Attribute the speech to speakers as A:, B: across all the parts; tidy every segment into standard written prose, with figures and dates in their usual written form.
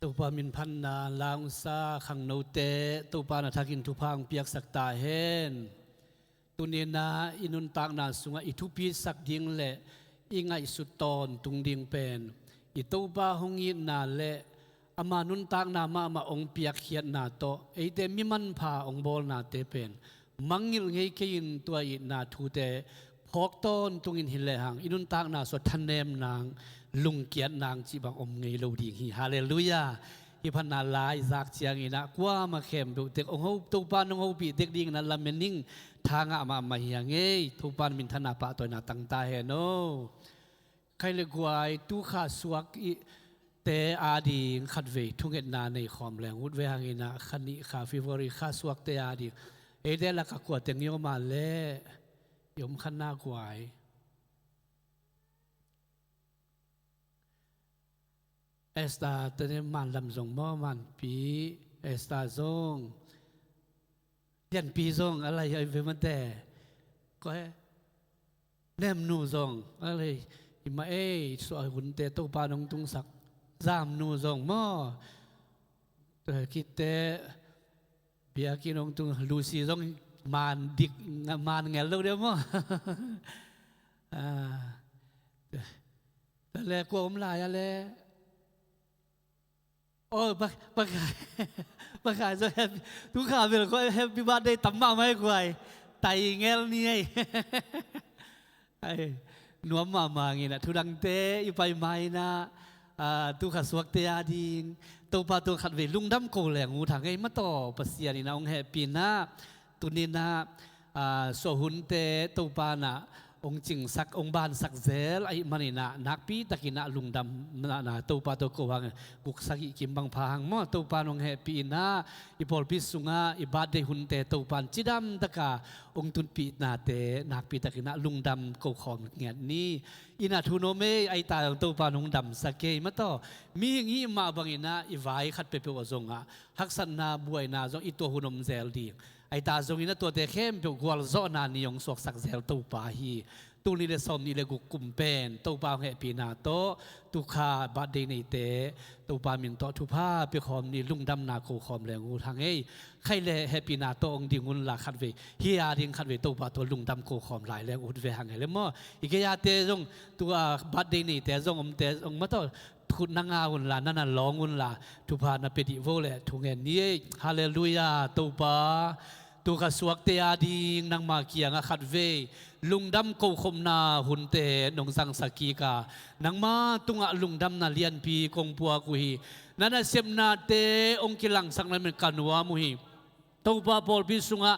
A: ตุปามินพันนาลางซาขังโนเตตุปานาทักินทุพังเปียกสักตาเฮนตุเนนาอินุนตากนาสุงอิทุปีสักดิงเละอิงไอสุดตอนตุงดิงเป็นอิตุปาหงยินาเละอามานุนตากนามาองเปียกเขียนนาโตเอเตมิมันพาองบอลนาเตเป็นมังงิลเงยกินตัวอินาทูเตพอกต้นตุงอินหิเลหังอินุนตากนาสดทันเนมนางลุงเกียรนางจีบังอมเงยโลดีฮีฮาเลลูยาอีพันนาลายจากเชียงอินะกว่ามาเข้มดูเด็กองค์ตุปานองค์ปีเด็กดิ่งนั้นละเมนิงทางอามาเฮียงเงยทุปานมินธนาปะตัวนาตั้งตาเฮโนใครเลยกวายตุขาสวกเตอาดีขัดเวทุงเอ็ดนาในคอมแรงวุดเวหังอินะขันนิขาฟิวอริขาสวกเตอาดีเอเดลักกวดเตียงโยมาเล่ยมขันนากวายเอสตาตอนนี้มันลำทรงม่อมันปีเอสตาทรงเรียนปีทรงอะไรอย่างเวมันแต่ก็แนมนูทรงอะไรอิมาสวยหุ่นเตตุปานงตุงสักจามนูทรงม่อคิดเตเบียกินงตุงลูซีทรงมันดิกมันเงลลูกเดียวม่อแต่แล้วกลัวผมลายอะไรโอ้บักขายจะแฮปทุกข่าวเป็นก็แฮปปี้บ้านได้ตั้มมาไม่กวยไตเงี้ยนี่ไอ้หนุ่มมางี้นะทุดังเตะอยู่ไปไม่นะทุกข่าวสวักเตะดิงตัวปาตัวขัดเวลุงดำโกแหลงงูทางไอ้มาต่อปัสยานี่นะองแฮปปี้นะตุนีนะโซหุนเตะตัวปานะองจิงสักองบานสักเซลไอมันนี่นะนักปีตะกินะลุงดำนะตัวปาตัวโกวังบุกสักกิมบังพางมอตัวปานองแฮปีนะอีพอลพิสุงะอีบาดเดหุนเตตัวปานจิดำตะกาองตุนปีนาเตนักปีตะกินะลุงดำโกขอมเงียนี้อินาทุโนเมไอตาตัวปานองดำสักเกยมาต่อมีงี้มาบังอินะอีไว้ขัดเปเปวซงะฮักษณาบวยนาจงอีตัวหุนมเซลดีไอตาจงอินะตัวเตเข้มเปียวกวลโซนานิยงสวกสักเซลตัวปาฮีตูนี่เลสอมนี่เลกุกุมเป็นตัวปาเหปีนาโตตุขาบาดเดนิเตตัวปามินโตทุพาเปียคอมนี่ลุงดำนาโคคอมแรงงูทางเอ้ใครเลเหปีนาโตองดิงุนลาขัดเวเฮียดิงขัดเวตัวปาตัวลุงดำโคคอมหลายแรงอุดเวหังไงเลยมั่วอีกยาเตจงตัวบาดเดนิเตจงอมเตจงมาต่อทุนนางาวุนลานั่นน่ะร้องวุนลาทุพานาเปดิโวเลทุงเงินนี้ฮาเลลูยาตัวปาตัวกสวกเตียดิงนางมาเกียงขัดเวลุงดำโกคมนาหุนเตนงสังสกีกานางมาตุงะลุงดำนาเลียนปีกงปัวกุยนั่นเสมนาเตองกิลังสังนั้นเป็นกันัวมุฮีตัวปาพอลพิสุงะ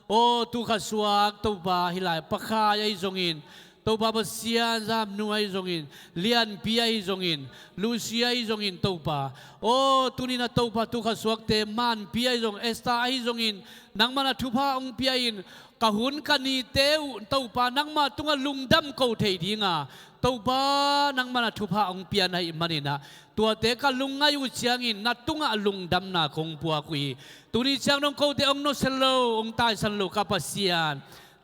A: โอตุกสวกตัวปาฮิลายปะคายไอจงอินตัวปาเสียจามนัวไอจงอินเลียนปีไอจงอินลูเซียไอจงอินตัวปาโอตุนินาตัวปาตุกสวกเตมันปีไอจงเอสตาไอจงอินนางมานาทุพาองปีไออินกะหุนกันนีเตวตัวปานังมาตุงลุงดำโกเทดีงาตัวปานังมานาทุพาองเปียนให้มันนี่นะตัวเตกะลุงอายุเชียงอินนัดตุงลุงดำนาคงปัวกุยตุนี้เชียงน้องโกเตองโนเซโลองตายสันโลกับปัสยาน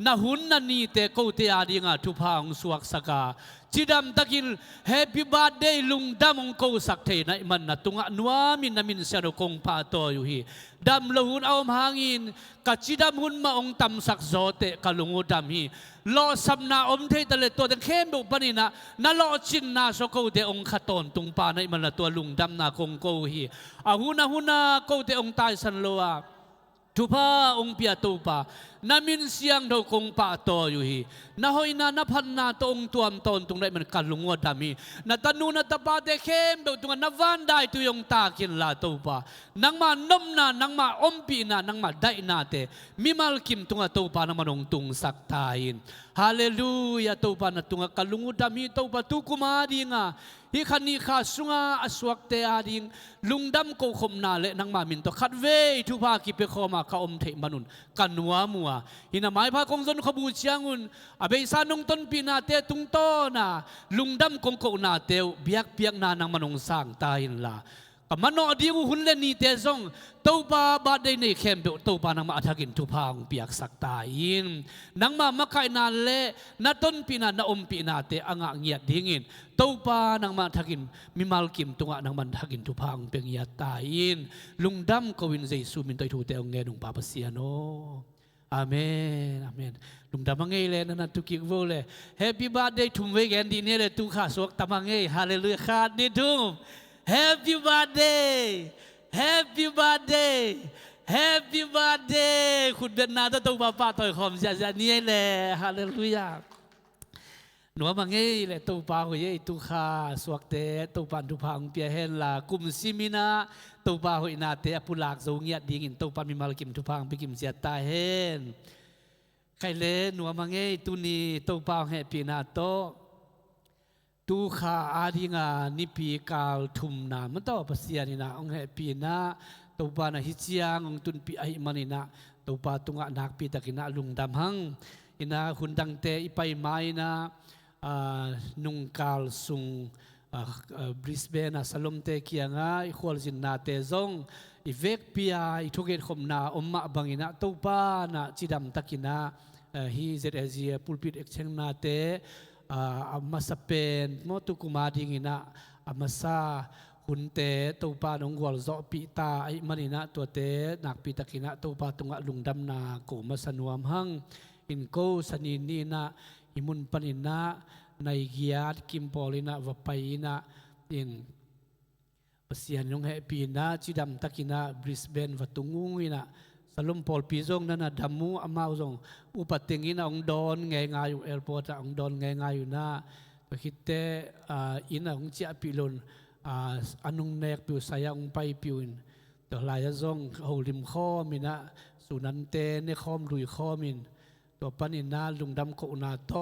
A: นาหุนนันนี่เตโกเตอาดีงาทุพาองสวกสกาจิดำตะกิลแฮปปี้บาร์เดย์ลุงดำองโกสักเทนะมันนะตุงนัวมินนามินเซโนคงปาโตอยู่ฮีดำละหุนเอาหางอินกัจิดำหุนมาองตำสักโซเตกะลุงดำฮีลอสัมนาอมเทตะเลตัวเดเข้มบุปนินะนั่นลอจินนาโซโกเตองขตอนตุงปาในมันนะตัวลุงดำนาคงโกฮีอาหุนาโกเตองตายสันโลอาทุพาองเปียตูปานามินเสียงเราคงปะโตอยู่ฮีนาหอยนาพันนาตองตัวมตนตรงได้มันกันลุงวัดดามีนาตานูนาตาปาเดเข้มเบลตรงนาวันได้ตัวยงตากินลาตูปานังมานมนานังมาอมปีนานังมาได้นาเตมิมาลกิมตรงตูปานังมานงตุงสักทายินฮาเลลูยาตูปานาตรงกันลุงวัดดามีตูปาตุกุมาดีงาฮิคันนี้ข้าสุงาอสวกเตอาดิงลุงดำโกคมนาเลนังมามินตขัดเวทุพากิเปโคมาข้าอมเทมนุนกันนัวมัวหินาไม้พากงจนขบูเชียงุนอเบสานงต้นปีนาเตตุงโตนาลุงดำกงโกนาเตวเบียกนานังมานงสร้างตาหินลาก ก็มันอดีหุ่นเล่นนี่เตซงตัวปาบาดได้ในเข้มเบตัวปานังมาทักินทุพางเปียกสักตายินนังมาไข่นาเล่นาต้นปีนานาอมปีนาเตอ่างเงียดดิ่งินตัวปานังมาทักินมิมัลกิมตัวนังมันทักินทุพางเปียงเงียดตายินลุงดำก็วินใจสูมินตัวทูเตองเงนุงปาปเสียโนอาเมนอาเมนลุงดำมังเงยเลยนั่นทุกิกโวเลย Happy birthday ทุ่มเวกันดีเนี่ยเลยตุข้าสวกตามังเงยฮาเลลูยาขาดดิทุ่ม Happy birthday Happy birthday Happy birthday คุณเดินหน้าตัวป้าต่อยคอมจะนี่แหละฮาเลลูยาหนูมังเงยเลยตัวป้าหัวเย่ตุข้าสวกเตตัวปันทุพังเปียเฮนลากุมซิมินาตัวป้าหัวนาเตอปุลากโซเงียดดิ่งินตัวปันมีมาลกิมทุพังไปกิมเสียตาเฮนใครเล่หนูมังเงยตุนีตัวป้าแฮปปี้นาโตตูขาอาดิงานิปีกาลทุมนามันต่อภาษานี่นะองแฮปีนะตัวปานะฮิจิยังองตุนปีไอมันนี่นะตัวปาตุงะนักปีตะกินะลุงดำหังอินะคุณดังเตอีไปไม้นะนุงกาลสุงบริสเบนสลมเตกียงะอีควอลจินนาเตซงอีเวกปียอีทุกเกตขมนาอมมะบังอินะตัวปานะจิดำตะกินะฮีเซเอเซียปุลปิดเอ็กเชงนาเตมาสเปนมอตุกุมาดิงินะมาซาหุนเตตัวปานงวลโซปิตาไอมันนี่นะตัวเตนักปิตะกินะตัวปาตุงะลุงดำนาโกมาสนวมหังอินโกสนินีนะอิมุนปนินะในเกียรกิมปอลินะวไปนะอินเสียนยงเฮปีนะจิดำตะกินะบริสเบนวัตุงุงนะสลุมพอลปีจงนั่นนะดัมมูอามาจงอุปติงินะองดอนไงงาอยู่เอลโปตองดอนไงงาอยู่นะตัวคิดเตอินะองเจ้าปิลุนอันนุงเนกปิวสายองไปปิวน์ตัวลายจงหูริมข้อมินะสุนันเตเนคอมลุยข้อมินตัวปนินะลุงดำโคนาโต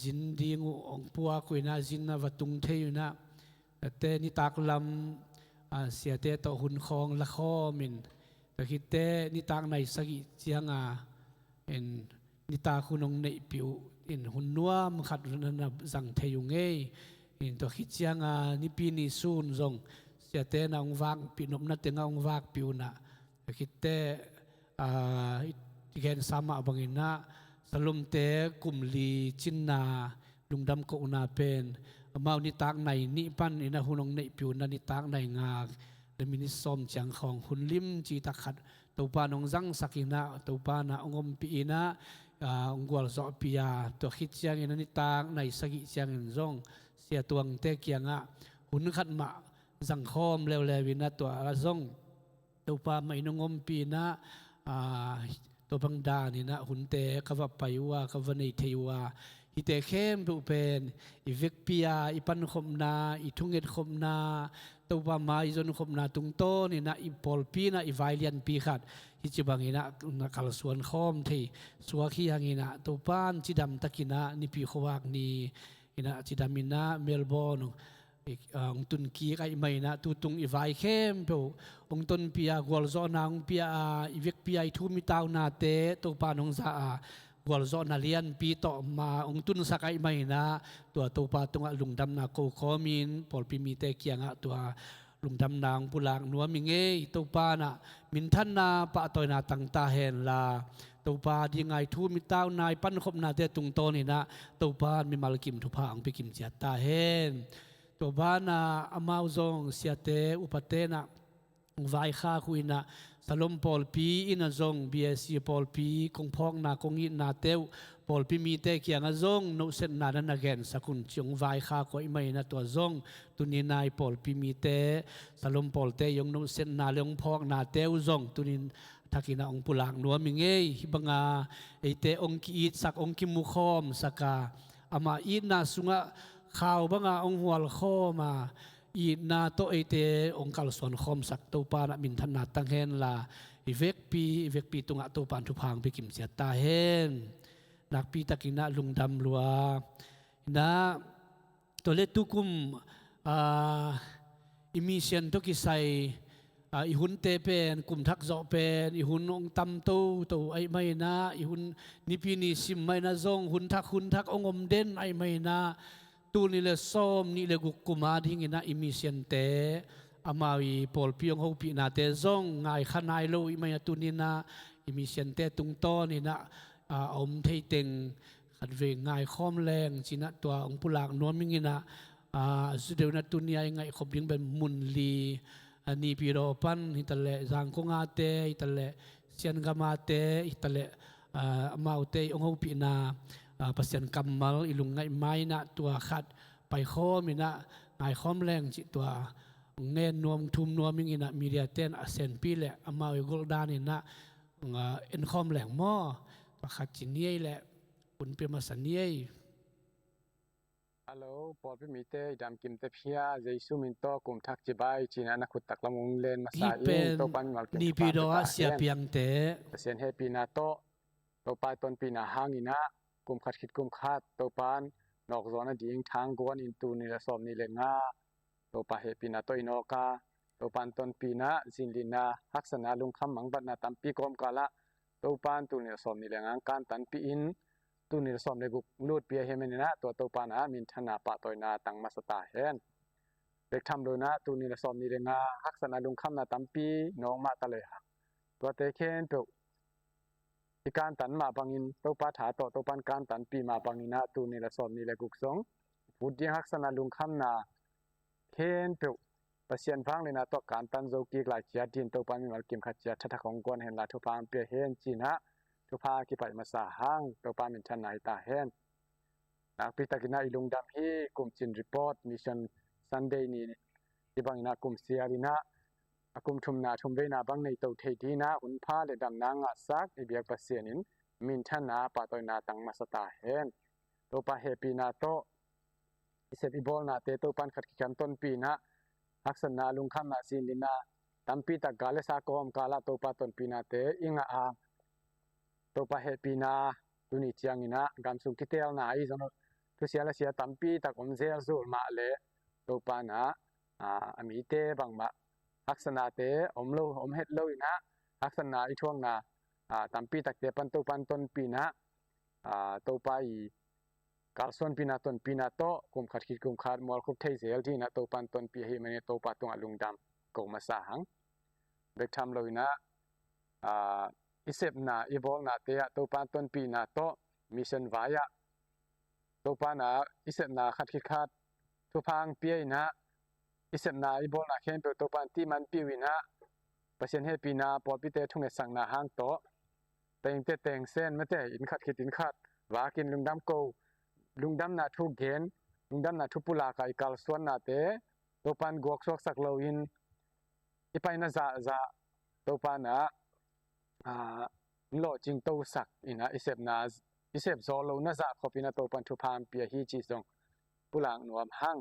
A: จินดีงูองปัวคุยนะจินนะวัตุงเทยุนะเตนิตากลำเสียเตต่อหุ่นคองละข้อมินแต่คิดเตนิตากในสกิเจียงเอ็นนิตาคุณองในปิวเอ็นหุ่นนัวมขัดนันจังเทยุงเอเอ็นตัวคิดเจียงนิปีนิซูนจงเสียเตนองวากปีนมนัดเตงองวากปิวนะแต่คิดเตที่แกนสามาบังอินะสลุมเตกุมลีจินนาลุงดำโกนาเป็นมานิตากในนิปันอินะหุ่นองในปิวนันนิตากในงาเดมินิสอมจังของหุ่นลิมจีตะขัดตัวปานองจังสักินะตัวปานะองมปีนะองกวลซอปียาตัวคิดเชียงอินะนิตากในสกิเชียงอินซงเสียตัวเตเกียงหุ่นขัดมาสังคมเลวเลวินะตัวละซงตัวปาไม่นองมปีนะตัวบังดานี่นะหุ่นเตขวับไปว่าขวับในเทวาฮิเตเข้มผู้เป็นอีเวกปียอีปันคมนาอีทุ่งเอ็ดคมนาตัวปามาอีจนคมนาตุงโตนี่นะอีปอลปีนะอีไวเลียนปีขัดฮิจิบังนี่นะกัลส่วนคอมที่สัวขี้ยังนี่นะตัวป้านจิดำตะกินะนี่ปีขวากนี่นะจิดามินะเมลเบิร์นองตุนกีไอไม่นะตุตุงอีไวเข้มผู้องตุนปียกวลโซนางปียอีเวกปียอีทุ่มิตาวนาเตตัวป้านองซากวลโซนาเลียนปีต่อมาองตุนสักไอไม่นะตัวป้าตัวลุงดำนาโกคอมินปอลปีมีเตเกียงตัวลุงดำนางปุลากนัวมิงเอตัวป้านะมินทันนาปะต่อยนาตังตาเห็นลาตัวป้าดีไงทูมิตาวนายปั้นคบนาเตตุงโตนี่นะตัวป้ามีมาลกิมทุพางไปกิมเจียตาเห็นตัวบ้านอามาจงเสียเตอุปเตนะวายข้าคุยนะสลมปอลปีอินจงบีเอซีปอลปีคงพอกนาคงอินนาเตวปอลปีมีเตเกียงจงโนเซนนาดันนักเก็นสกุลจงวายข้าก็ไม่นะตัวจงตุนีนายปอลปีมีเตสลมปอลเตยงโนเซนนาเลงพอกนาเตวจงตุนินทักินาองปุลากนัวมิงเอฮิบังอาไอเตองกีอิดสักองกิมุคอมสักาอามาอิดนาสุงะข่าวบังอาองหัวข้อมาอีนาโตเอเตองกัลส่วนคอมสักตัวปานะมินธนาตั้งเฮนลาอีเวกปีตุงะตัวปานทุพางไปกิมเสียตาเฮนนักปีตะกินะลุงดำลัวนะตัวเล็กตุกุมอิมิเชนตุกิไซอีหุ่นเตเป็นกลุ่มทักโจเป็นอีหุ่นองตำตัวไอไม่นะอีหุ่นนิพินิสิมไม่นะจงหุ่นทักองอมเด่นไอไม่นะ ตูนี่เลยส้มนี่เลยกุกกุมาดิ่งนะอิมิเซนเตอามาวีปอลพิยงฮูปีนาเตซงไงขนายโลอิมายตุนินะอิมิเซนเตตุงโตนี่นะอมเทเต็งขัดเวงไงข้อมแรงจีนะตัวองปุลากนวลมิงินะสุดเดียวนะตุนียไงขบดิ่งเป็นมุนลีอันนี้พิโรปันฮิตาเลจังคงอาเตฮิตาเลเซียนกามาเตฮิตาเลมาอุเตองฮูปีนาปัสยันกัมมัลอิลุงไงไม้นะตัวขัดไปข้อมินะไงข้อมแรงจิตัวเน้นนวมทุมนวมมิงินะมีเดียเตนอเซนปีแหละอามาวิกลดานินะเอ็นข้อมแรงหม้อตัวขัดจินเนียแหละคุณเป็นมาสันเนีย
B: ฮัลโหลปอดพี่มีเตดำกิมเตพิยาเจสุมินโตกุมทักจิบายจีน่านักขุดตักละมุงเลนมาสายอินโตปันมัลกิม
A: นี่ปีโดอาเซียเปียงเต
B: เซียนเฮปีนาโตโตปาตอนปีนาหางินะกุมขัดคิดกุมขัดโตปันนอกจอนะดิ่งทางกวนอินตูนี่ละสอบนี่เลงาโตปาเฮปีนาโตอินโอกาโตปันตอนปีนาจินลินาฮักษณาลุงคำมังบัดนาตัมปีกรมกาละโตปันตูนี่ละสอบนี่เลงาการตันปีอินตูนี่ละสอบในกุกลูดเปียเฮมินนะตัวโตปานะมินธนาปะตอยนาตังมาสตาเฮนเด็กทำโดนะตูนี่ละสอบนี่เลงาฮักษณาลุงคำนาตัมปีน้องมาตะเลยฮะตัวเตเคนเปอีการตันมาบังอินโตปาถาโตปันการตันปีมาบังอินะตูนี่ละสอบนี่ละกุกสงพูดยังฮักษณาลุงคำนาเคนเปประเสียนฟังเลยนะต่อการตันโจกีกลายเจียดินโตปันมีมากิมขัดเจียทัทของกวนเห็นลาทุพามเปียเฮนจีนะทุพากิไปมาสาหังโตปันเป็นชันไหนตาเฮนนักพิตากินาอิลุงดำฮีกลุ่มจินรีพอร์ตมิชชั่นซันเดย์นี่ที่บังอินะกลุ่มเสียรินะกลุ่มทุมนาทุมเวนาบังในโตเทดีนะหุ่นผ้าเลยดำนางอาซักอิเบียกประเสียนินมินชันนาปาตอยนาตังมาสตาเฮนโตปาเฮปีนาโตอิเซบิบอลนาเตโตปันขัดกันต้นปีนะฮักษณาลุงคำนาซินลินาตัมปีตะกาเลสาโกมกาลาโตปาต้นปีนาเตอิงอาโตปาเฮปีนาตุนิจียงอินะกำสุกิเตลนาอีสนุทุเสียละเสียตัมปีตะกอมเซลซูมาเลโตปานะอมีเตบังมาฮักษณาเตอมโลอมเฮ็ดโลอินะฮักษณาอีช่วงนาตัมปีตะเตปันโตปันต้นปีนะโตปาอีกาลส่วนปีนาต้นปีนาโตกุมขัดคิดกุมขัดมอลคุบเทเซลที่นะโตปันต้นปีให้มันโตปาตรงอลุงดำกงมาสาหังเบกทำเลยนะอิเซบนาอีบอลนาเตะโตปันต้นปีนาโตมิชชั่นวายะโตปานาอิเซบนาขัดคิดขัดทุพังเปียนะอิเซบนาอีบอลนาเข็นเปิดโตปันที่มันปีวินะเปอร์เซ็นต์ให้ปีนาปอดพิเตทุ่งเอสังนาหางโตแต่งเตะแต่งเส้นไม่แต่อินขัดคิดอินขัดว่ากินลุงดำโกลุงดำนาทุกเกนลุงดำนาทุปุลากาอิกาลส่วนนาเตโตปันกวกสวกสักโลอินอีไปน่าจะโตปันโลจิงโตสักอินะอิเซบนาอิเซบโซโลน่าจะขอพินาโตปันทุพามเปียฮีจีซงปุลางนวมหัง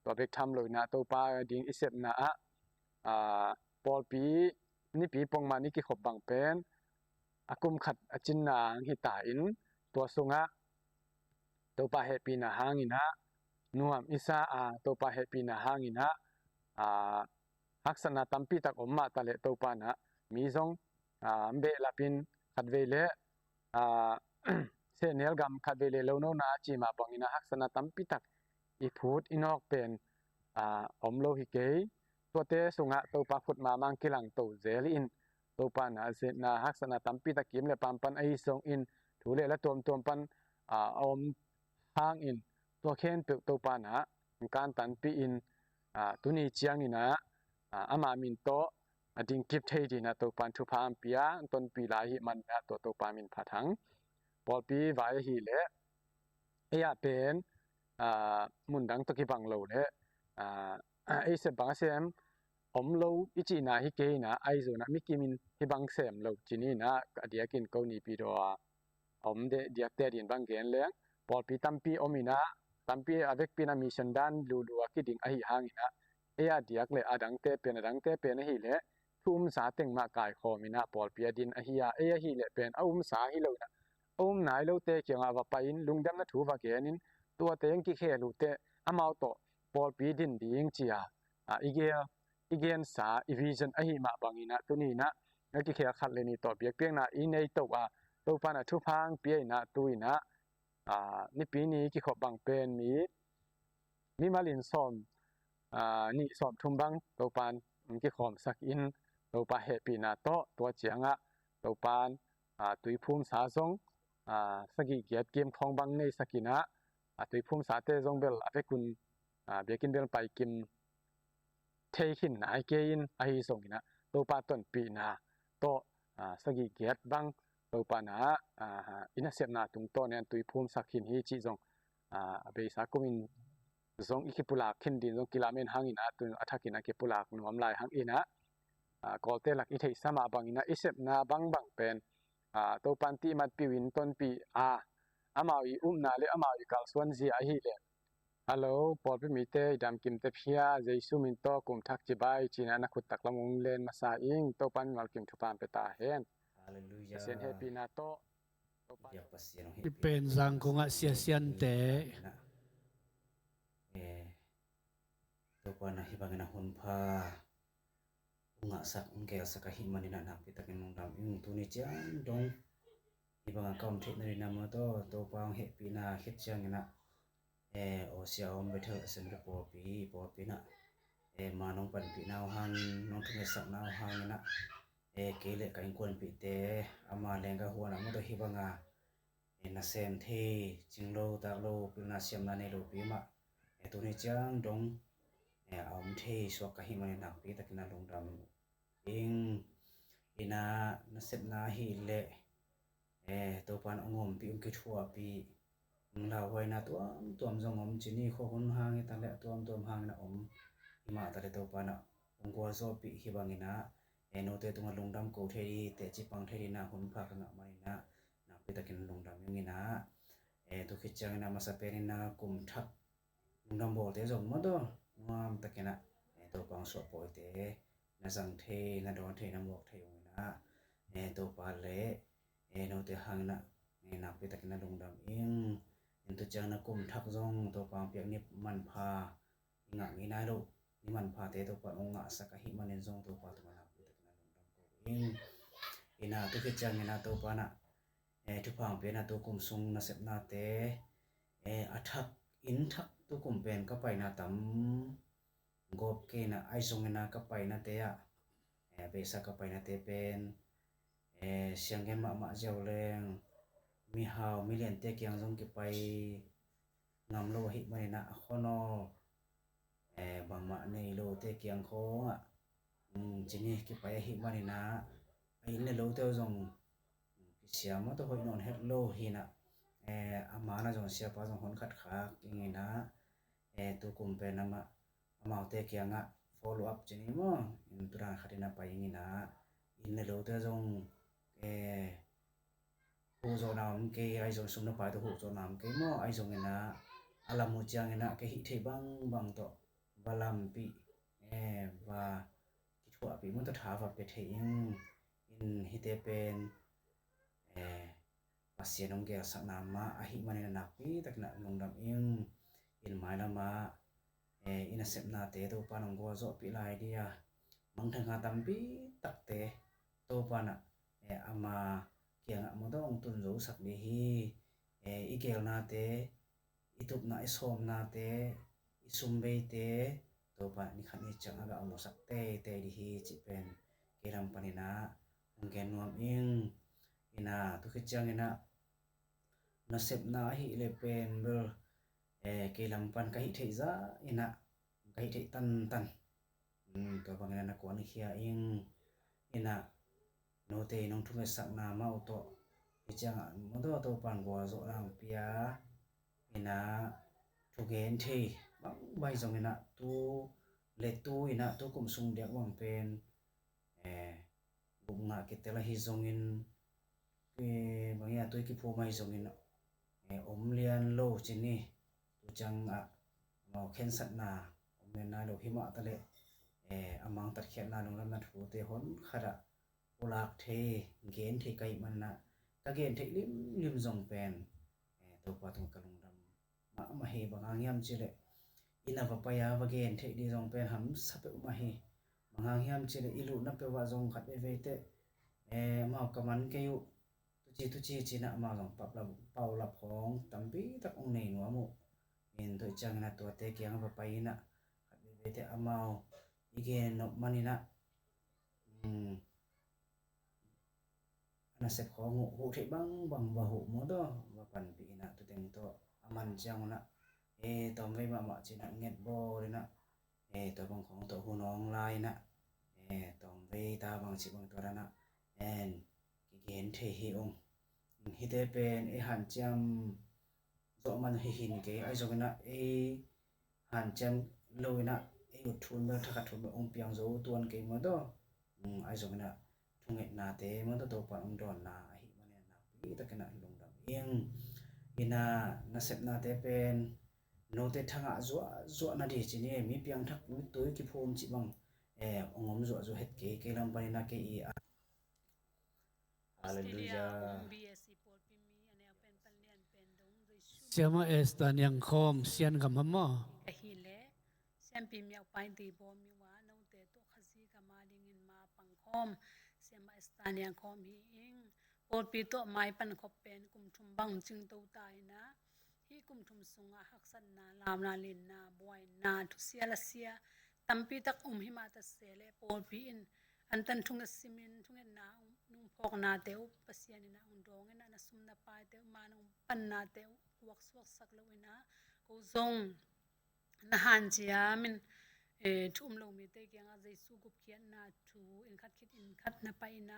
B: ตัวเบกทำเลยนะโตปาดิงอิเซบนาปอลปีนี่ปีปงมานี่กิขบบังเป็นอากุมขัดอจินนางหิตาอินตัวสุงะตัวปาเฮปีนาหางอินะนวมอิสาตัวปาเฮปีนาหางอินะฮักษณะตัมปีตักอมมาตะเลตัวปานะมีซงเบลาปินขัดเวเลเซเนลกัมขัดเวเลโลโนนาจีมาบังอินะฮักษณะตัมปีตักอีพูดอินอกเป็นอมโลหิเกยตัวเตสุงะตัวปาฟุดมามังกิลังตัวเซลินตัวปานะเซนาฮักษณะตัมปีตักกิมเลปัมปันไอซงอินถูเลและตัวปันอมหางอินตัวเข็นเปิดตัวปานะการตันปีอินตุนีเจียงอินะอามามินโตดิ่งกิบเทดีนะตัวปันทุพามปียต้นปีลาหิมันนะตัวปามินพัทังปอลปีวายหิเลเอียเป็นมุนดังตะกี้บังโลเลไอเสบังเซมอมโลอิจินาฮิเกนะไอโซนะมิกิมินฮิบังเซมโลจินีนะเดียกินเกาหนีปีโดอมเดียกเตดินบังเกนเลงพอปีตัมปีอมินะตัมปีอเวกปีนามิชันดันลูดูอากิดิงอหิหางอินะเอียเดียกเลอดังเตเป็นหิเลทุ่มสาเต็งมากายคอมินะพอปีดินอหิยาเอียหิเลเป็นอุ้มสาหิโลนะอุ้มนายโลเตเกียงอาวาไปอินลุงดำนะถูวาเกนินตัวเตงกิเคลูเตอมาโตพอปีดินดิงจียาอีเกนสาอีวิชันอหิมาบังอินะตัวนี้นะนักกิเคขัดเลนี่ต่อเปียกเปียงนะอีในตัวปานะทุพังเปียนะตุยนะนี่ปีนี้กิขบบังเป็นมี มีมาลินซ่อมนี่ซ่อมทุ่มบังโตปานกิขอมสักอินโตปาเฮปีนาโตตัวเจียงะโตปานตุยภูมิสาซงสกิเกียรติเกมของบังในสกินะตุยภูมิสาเตซงเบลอเฟกุนเบียกินเบลไปกิมเทขินไอเกอินไอซงนะโตปาต้นปีนาโตสกิเกียรติบังโตปานาอินะเสบนาตุงโตเนี่ยตุยภูมิสักหินฮีจิซงเบสากุมินzong ikipulak khindin zong kilamen hangina tun athakina ke pulak nuam lai hangina kolte lak ithei sama bangina isep na bang pen to panti mat piwin ton pi amawi umna le amawi kalswan ji a hi le hello porpi mite dam kimte phia jaisu min to kum thak chi bai china na khut tak lamung len masa ing to pan mal kim thupan pe ta hen
C: hallelujah
B: sen happy na to
C: ya pasien
A: pen zang ko nga sian te
C: to pana hibangena hunpha unga sak ungkel sakahi manina na pitakin nongdam ing tuni chang dong ibanga kaum theknari nama to pang he pina hit changena o siaom bethel assembly po pi na manong pan pi naw han nong thme sak naw han na kele kain kon pi te ama lenga huana mo to hibanga na sem the chinglo taklo pina siam na ne lo pi ma tuni chang dong om the swakahi manina pi takina longdam ing ina nasep na hi le to pan ongom pi ungki thua pi la wai na tuam jong om chini kho hun hang ta le tuam hang na om ima ta le to pana ongwa zo pi hi bangina no te tunga longdam ko theri te chi pang theri na hun pha kana manina na pi takin longdam ngina to khichang na masa perina kum thak longdam bo te jong ma do ngam takena to pang so po te na sang the na don the na mok the ngina to pa le no te hang na na pi takina longdam ing tu chang na kum thak jong to pang piak ni man pha nga ngina lo ni man pha te to pa onga sakahi manen jong to pa to na pi takina longdam ko ing ina tu ke chang na to pa na tu pang pe na to kum sung na sep na te athak in thak tu kum pen ka pai na tam gop ke na ai song na ka pai na te ya be sa ka pai na te pen siang gen ma jaw leng mi haw mi len te kyang jong ki pai ngam lo hi mani na khono bang ma nei lo te kyang kho chini ki pai hi mani na ai le lo te jong siam ma to hoi non het lo hi na ama na jong sia pa jong hon khat kha ingina tu kum pe na ma ama te kyang a follow up chini mo in tura khatina pai ingina in le lo te jong hu zo nam ke ai jong sum na pa to hu zo nam ke mo ai jong ina alamu chang ina ke hi the bang to balam pi wa ki thua pi mo to tha va pe the in hi te pen pasien ong ge sak nam ma a hi mani na pi takna longdam in mai na ma ina sep na te to pa nong go zo pi lai dia mang thang ha tam pi tak te to pa na ama kyang a modong tun zo sak ni hi ikel na te itup na isom na te isumbe te to pa ni khan ni chang aga amo sak te di hi chi pen kiram panina ngen nuam ing ina tu khichang ina na sep na hi le pen bel kilam pan ka hi thei za ina ka hi thei tan to bangena na ko ni khia ing ina no te nong thume sak na ma to ichang modo to pan go zo rang pia ina thu gen the bang bai jong ina tu le tu ina tu kum sung dek wang pen bunga ketela hi jong in bang ya to ki phu mai jong ina om lian lo chini tu chang a ma khen sat na om na lo hi ma ta le amang tat khet na long lam na thu te hon khara ulak the gen the kai man na ka gen the lim jong pen to pa tung kalung dam ma he bang yam chile ina va pa ya va gen the di jong pen ham sap ma he bang yam chile ilu na pe wa jong khat ve te ma kaman ke yu tu chi china ma jong pap la pau la phong tam pi tak ong nei no mo in to chang na to te kyang pa pai na khat be te amao igen no manina na sep kho ngu hu the bang ba hu mo do ba pan pi na to teng to aman chang na tom ve ma china nget bo le na to bang khong to hu nong lai na tom ve ta bang chi bang to ra na en ki gen the hi ong hi te pen han cham zo man hi hin ke ai zo na han cham loi na u thun ba tha ka thun ba ong piang zo tuan ke mo do ai zo na thunget na te mo to pa ong don na hi man na pi ta kana lung dam eng ina na sep na te pen no te thanga zo na di chi ni mi piang thak mi toi ki phom chi bang ongom zo het ke lam pani na ke hallelujah
A: siama estan yang khom sian kam mo
D: kahile siam pi miao pai ti bo mi wa no te to khasi ka ma ding in ma pang khom siama estan yang khom hi ing por pi to mai pan khop pen kum thum bang ching to tai na hi kum thum sunga haksan na lam na lin na boy na thu sia la sia tampi tak hi ma ta sele por pi in an tan thung simin thung na nung phok na te u pasian na ung dong na sum na pai te ma nung pan na te wak sak lo ina ko zong na han chia min thum lo mi te kyang a jesu gup khian na thu in khat na pai na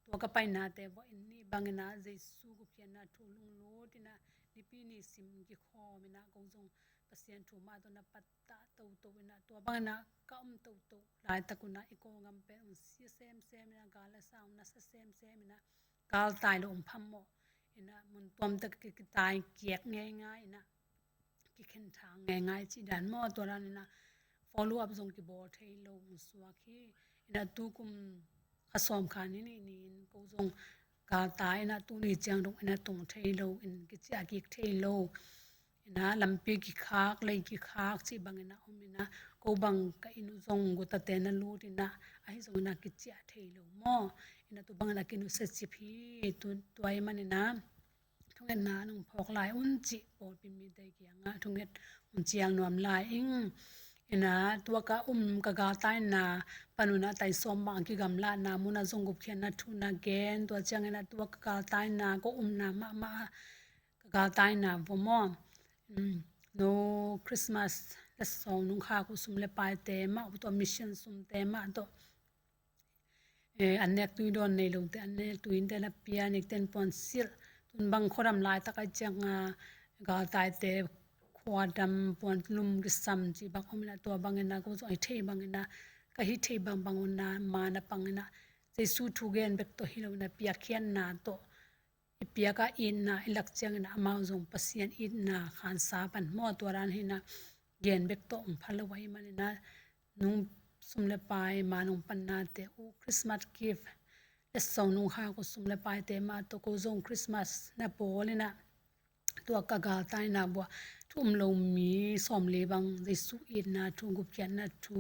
D: to ka pai na te bo in ni bangena jesu gup khian na thu lung lo tina ni pi ni sim ki kho mi na ko zong pasien thu ma to na patta to ina to bangena kam to lai takuna iko ngam pe un si sem na gala sound na sa sem na gal tai lo pham mo ina mun tom tak ki tai kiek ngai ina ki khen thang ngai chi dan mo to ran ina follow up zong ki bol thei lo muswa khi ina tu kum khasom khan ni ko zong ka tai na tu ni chang dong ina tung thei lo in ki cha ki thei lo ina lampi ki khak lei ki khak chi bangena omina ko bang ka inu zong go ta te na lu ina ai zong na ki cha thei lo mo ina tu bang na ki nu se chi phi tu ai manina thunget na nung phok lai un chi por pi mi te kyanga thunget un chiang nuam lai ing ina tua ka ka ga tai na panuna tai som bang ki gamla na muna zong gup khian na thuna gen tua chang ina tua ka ga tai na ko na ma ka ga tai na bomo no Christmas la song nung kha ku sum le pai te ma to mission sum te ma to anek tu don nei lo te anek tu in te la pianik ten pon sil tun bang khoram lai ta ka changa ga tai te khwadam pon lum ki sam chi bang omina to bangena ko so ai thei bangena ka hi thei bang na ma na pangena jesu thu gen bek to hilo na pia khian na to ipia ka in na ilak chang na ma zong pasien in na khan sa pan mo to ran hina gen bek to phalawai manina nung sumle pai ma nung panna te u Christmas gift le song nung ha ko sumle pai te ma to ko zong Christmas na polina to ka ga tai na bo thum lo mi som le bang jesu in na thu gup kyan na thu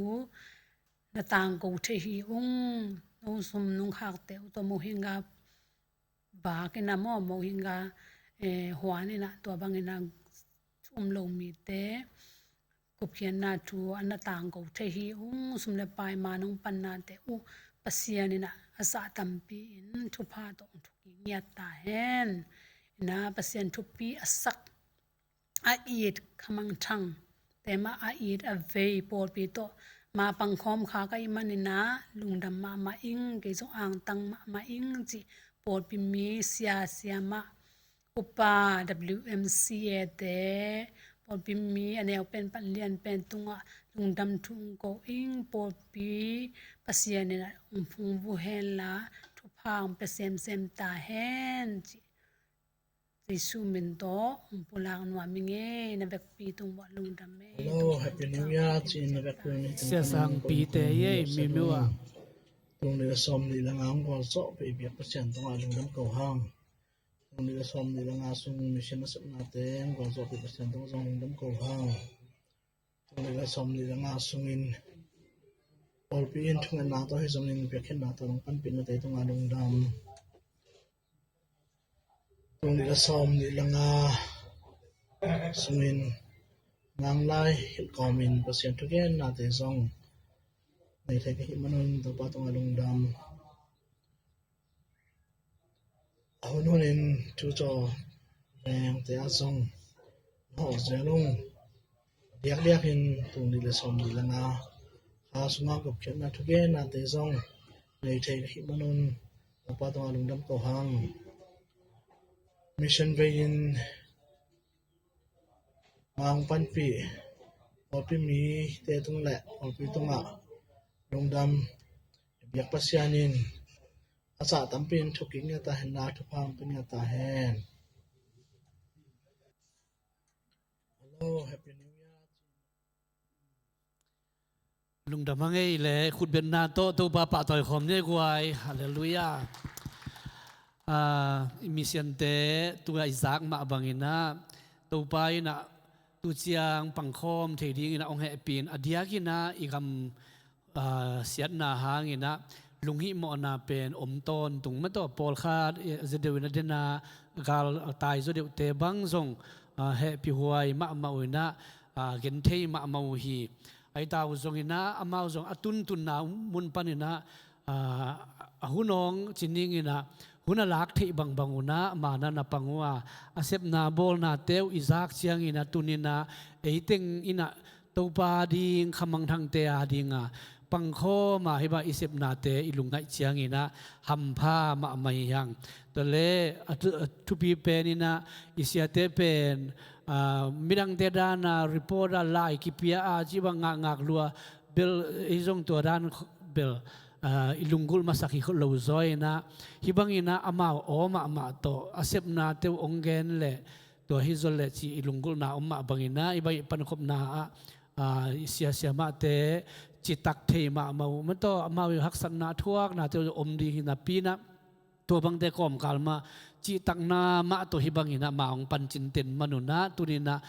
D: na tang ko the hi no sum nung khak te to mo hinga ba ke na mo hinga hwani na to bangena thum lo mi te gup kyan na thu an tang ko the hi sum le pai ma nung pan na te u pasian ina asa tampi in thu pha to thu ki nya ta hen na pasien thu pi asak a eat khamang thang tema a eat a vei por pi to ma pang khom kha ka imanina lungdam ma ing ke so ang tang ma ing chi por pi mi sia ma upa WMCA te por pi mi anel pen lian pen tunga lungdam thung ko ing por pi pasien na phung bu hen la thu phang pe sem ta hen chi Jesu min to pulang no aminge na bek pi tung wa lungdam me
E: hello happy new year chin na bek ni
A: sia sang pi te ye mi miwa
E: tung ni som ni la ngam ko so pe bi pasien tong a lungdam ko hang tung ni som ni la nga sung mission sap na te ko so pe pasien tong zong lungdam ko hang tung ni som ni la nga sung in all pi in thung na to he som ni pe khen na to long pan pin na te tong a lungdam tung ni som ni la nga sungin ngang lai komin pasien tu gen na te song nei the ka hi manon to pa tong alung dam ahun in chu cho reng te a song ho zelung diak in tung ni le som ni langa ha sunga ko khen na tu gen na te song nei the ka hi manon to pa tong alung dam ko hang mission ve in mang pan pi pi mi te tung le pi tunga lung dam biak pasianin asa tampin thuking ya ta hen na thu phang pin ya ta hen hello happy new year
A: ลุงดำมังเอ้แลขุดเบนนาโตตัวปาปะต่อยขอมเนี่ยกวยฮาเลลูยามิเซียนเตตัวอิซากมาบังอินะตัวไปนะตุเจียงปังคอมเทดีนะองค์แห่ปีนอดียกินะอีกคำเสียดนาหางินะลุงหิมอนาเป็นอมต้นตุงไม่ต่อปอลคาดจะเดินเดินนากาลตายจะเดือดเตบังทรงแห่พิหวยมามาอุนะเกินเทมามาอุฮีไอตาวทรงอินะอามาทรงอตุนตุนนามุนปันินะหุนองจินิงินะหุนลักที่บังบังอุนะมานานาปังว่าอาเซบนาบอลนาเตวอิซักเชียงอินะตุนินะเอติงอินะตัวปาดิงขมังทางเตอาดิงปังโคมาให้บาอิเซบนาเตอิลุงไงเชียงอินะหัมพามาไม่ยังตัวเล่ทุบีเป็นอินะอิเสียเตเป็นมิดังเตดานารีพอร์ตไลน์กิพิอาจีบังงักลัวเบลอิจงตัวด้านเบลilunggul masaki ko lozoi na hibangina ama o ma to asep na te ongen le to hizol le chi ilunggul na umma bangina ibai pankop na sia ma te chitak the ma ma to ama haksan na thuak na te omdi na pina to bang te kom kalma chi tak na ma to hibangina ma ong panchin ten manuna tunina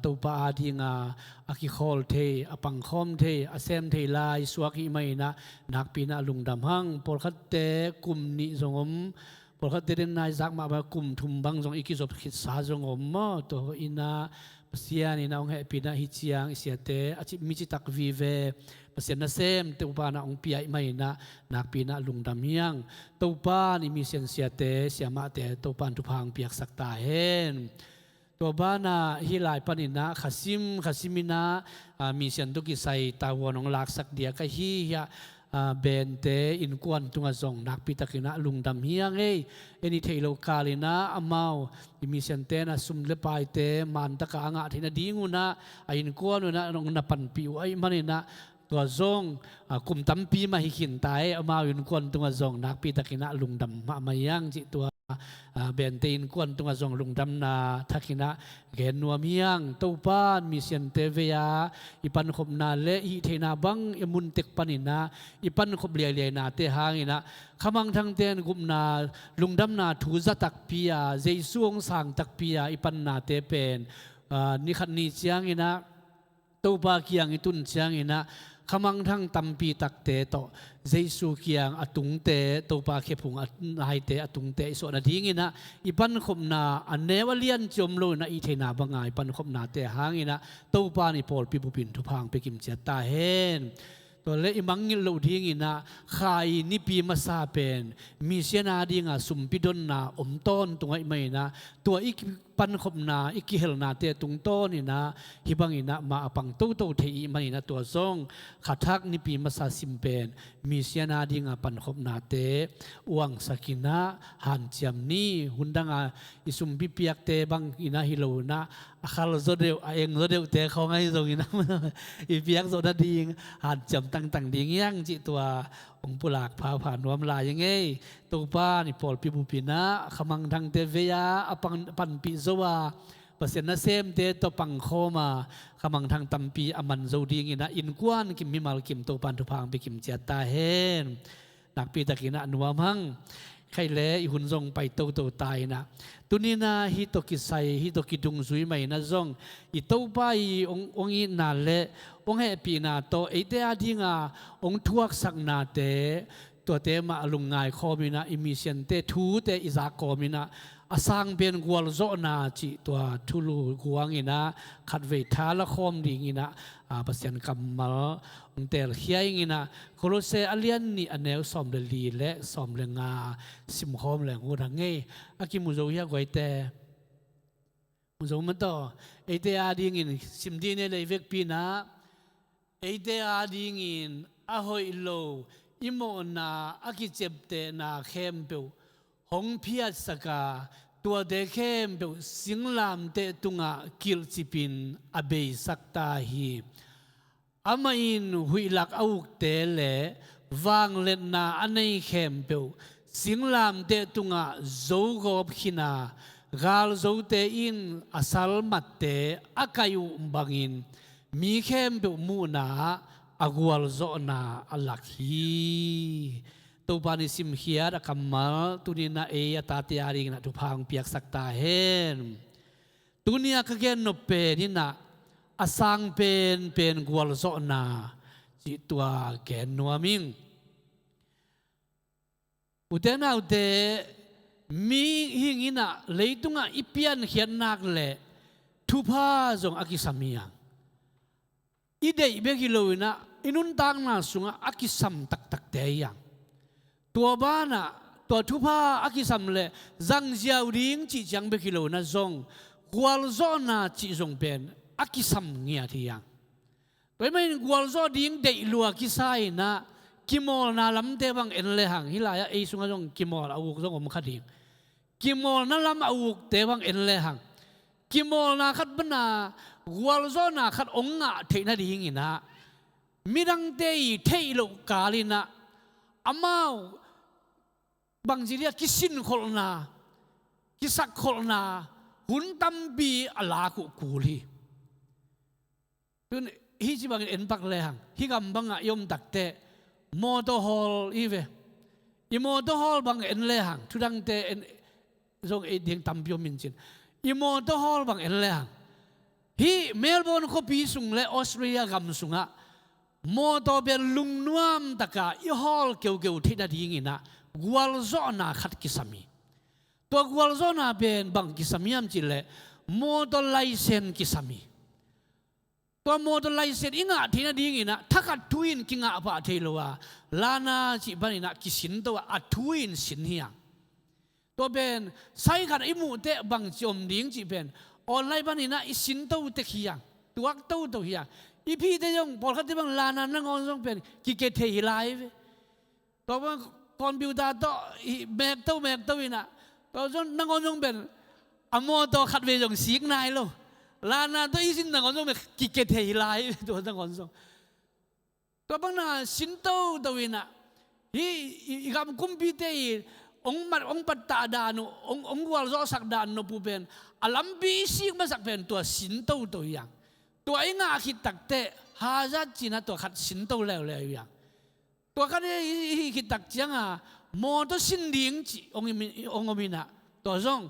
A: to pa adinga aki khol the apang khom the asem the lai suaki mai na nak pina lungdam hang por khat te kum ni zongom por khat te nai zak ma ba kum thum bang zong ikizop khit sa zongom mo to ina pasian ina ong he pina hi chiang isiate achi mi chi tak vive pasian na sem te upa na ong piai mai na nak pina lungdam hiang to pa ni mi sen siate siama te to pan tu phang piak sak ta henตัวบ้านฮิลายปนินะขัสิมินะมีเสียนตุกิใส่ตาวอนองลักสักเดียก็ฮียาเบนเตอินกวนตุงซองนักปิตกินะลุงดำเฮียงเอ็นี่เทโลกาลินะอามาวมีเสียนเตนะสุมเลปายเตมันตะกางะที่นะดีงูนะอินกวนนะนองนับปันปิวไอมันนะตัวซองกุมตั้มปีมาหิขินตายอามาวอินกวนตุงซองนักปิตกินะลุงดำมายังจิตัวเบนเตอินกวนตุงซองลุงดำนาทักินะเกนนัวเมียงตัวป้านมีเสียนเตเวียอีปันขบนาเลอีเทนาบังเอมุนเตกปันินะอีปันขบเลียนาเตหางินะขมังทางเตนกุมนาลุงดำนาทูจะตักปียเจสวงสางตักปียอีปันนาเตเป็นนิขันนิเชียงงินะตัวป้าเกียงอิตุนเชียงงินะขมังทางตัมปีตักเตโตเจสุเกียงอตุงเตตัวปาเคพุงนายเตอตุงเตส่วนอดีงินะอีปันขบนาอันเนวเลียนจมโลนะอีเทนาบังไงปันขบนาเตหางินะตัวปานิพอลปิบุปินทุพังไปกิมเจตาเฮนตัวเล็กมังงิโลดีงินะขายนิปีมาซาเป็นมีเสียนาดีงาสุมปิดนนาอมต้นตรงไอ้ไม่นะตัวอีกปันขบนาอีกเฮลนาเตตุงต้นนี่นะฮิบังอินะมาปังตู้เทีมันนี่นะตัวซองขัดทักนิปีมาซาซิมเป็นมีเสียนาดีงาปันขบนาเตอวงสกินะหันเจียมนี่หุ่นดังอิสุมปิเปียกเตบังอินะฮิโลนะขัลโซเดวเองโซเดวเตเขาไงตรงนี้นะอีเปียกโซดาดีงหันเจียมต่างๆดีงยังจิตัวองปุลากพาผ่านนวมลายยังไงตัวป้านี่พอลปิบุปินะขมังทางเตเวียปันปิโซวาเปอร์เซ็นต์นะเซมเตตัวปังโคมาขมังทางตัมปีอมันโซดีงินะอินกวนกิมมิมาลกิมตัวปันทุพังไปกิมเจตาเฮนนักปีตะกินะนวมหังใครเล่อีหุ่นทรงไปตัวตายนะตุนีนาฮิโตกิไซฮิโตกิดุงซุยไม่นะทรงอีตัวป้าองอีนาเล่องเฮปีนาโตไอเตอาดิงาองทวกสักนาเตตัวเตมาลุงไงคอมินะอิมิเซนเตทูเตอิซากอมินะ อาสร้างเป็นกวลโซนาจิตัวทุลูกวงินะขัดเวทาละคอมดีงินะปัสยันกัมมัลองเตลเฮียงินะโคโลเซอเลียนนี่อันเนวสอมเดลีและสอมเลงาสิมคอมเลงหูดังเงอากิมุโซเฮียกวยเตมุโซมันต่อไอเตอาดีงินสิมดีเนเลยเวกปีนะไอเตอาดีงินอาหอยโลอิโมนาอากิเจ็บเตนาเข้มเปวหงเพียสกาตัวเด็กเข้มเปวสิงลามเตตุงะกิลจิปินอเบยสักตาฮีอามาอินหุยลักอาวุกเตเลวางเล่นนาอันในเข้มเปวสิงลามเตตุงะโจกอบขินากาลโจเตอินอาสัลมัตเตอาคายุบังอินมีเข้มเปวมูนาอากวลโซนาอัลลักฮีตัวปานิสิมเฮียดกัมมัลตุนีนาเอยตาเตียริงนะทุพังเปียกสักตาเฮนตุนีอาคเกนนเปนินะอาสังเป็นกวลโซนาจิตัวแกนนัวมิงอุเทนาอุเตมีหิงินะเลยตุงะอิเปียนเขียนนักเลทุพาจงอากิสามียังอีเดย์เบกิโลวินะอินุนตังนาสุงอากิสัมตักเตียงตัวบ้านะตัวทุพาอากิสัมเลจังเจียวดิ้งจีจังเบกิโลนะจงกวลโซนาจีจงเป็นอากิสัมเงียที่ยังตัวไม่กวลโซดิ้งเดย์ลัวกิไซนะกิมอลนาลำเตบังเอ็นเลหังฮิลายะเอซุงจงกิมอลอาวุกจงอมขัดดิ้งกิมอลนาลำอาวุกเตบังเอ็นเลหังกิมอลนาขัดบนาวัลโซนาขัดองงะเทนาดีงินะมิดังเตยเทยโลกาลินะอามาบางทีเรียกกิสินโคลนากิสักโคลนาหุนตัมบีอลาคุกูลีตุนฮิจิบังเอ็นปักเลหังฮิกัมบังอะยมตักเตมอเตอร์ฮอลอีเวอีมอเตอร์ฮอลบังเอ็นเลหังทุดังเตเอ็นทรงเอเดียงตัมบิโอมินจินอีมอเตอร์ฮอลบังเอ็นเลหังฮีเมลเบิร์นก็ปีสุงและออสเตรเลียกำสุงะมอตัวเป็นลุงนวมตะกาอีฮอลเกี่ยวที่นาดีงินะกวลโซนาขัดกิสามีตัวกวลโซนาเป็นบังกิสามีอันจิเลมอตัวไลเซนกิสามีตัวมอตัวไลเซนอิงะที่นาดีงินะถ้าขัดทวินกิงะปะเทโลวาลานาจิบันินะกิสินตัวอัดทวินสินเฮียตัวเป็นไซขัดอิมูเตบังจอมดิ้งจิเป็นออนไลน์บ้านนี้นะอิสินโตเตขียังตัวอักโตตัวเฮียอีพี่เตยงพอเขาที่บังลานานั่งออนซงเป็นกิเกเทฮิไลฟ์ตัวบังคอมพิวเตอร์โตแมกโตวินะตัวจนนั่งออนซงเป็นอโมโตขัดเวจงสีกนายโลลานาตัวอีสินนั่งออนซงเป็นกิเกเทฮิไลฟ์ตัวนั่งออนซงตัวบังน่ะสินโตตัววินะฮีอีกำคุมพิเตยองปัตตาดานุองวัลโซสักดานนุปูเป็นอลัมบีซิกมาสักเป็นตัวสินโตตัวอย่างตัวเองอาคิดตักเตะฮาจัดจีน่ะตัวขัดสินโตแล้วอย่างตัวขัดคิดตักจังโมตัวสินดิ้งจีองมินะตัวจง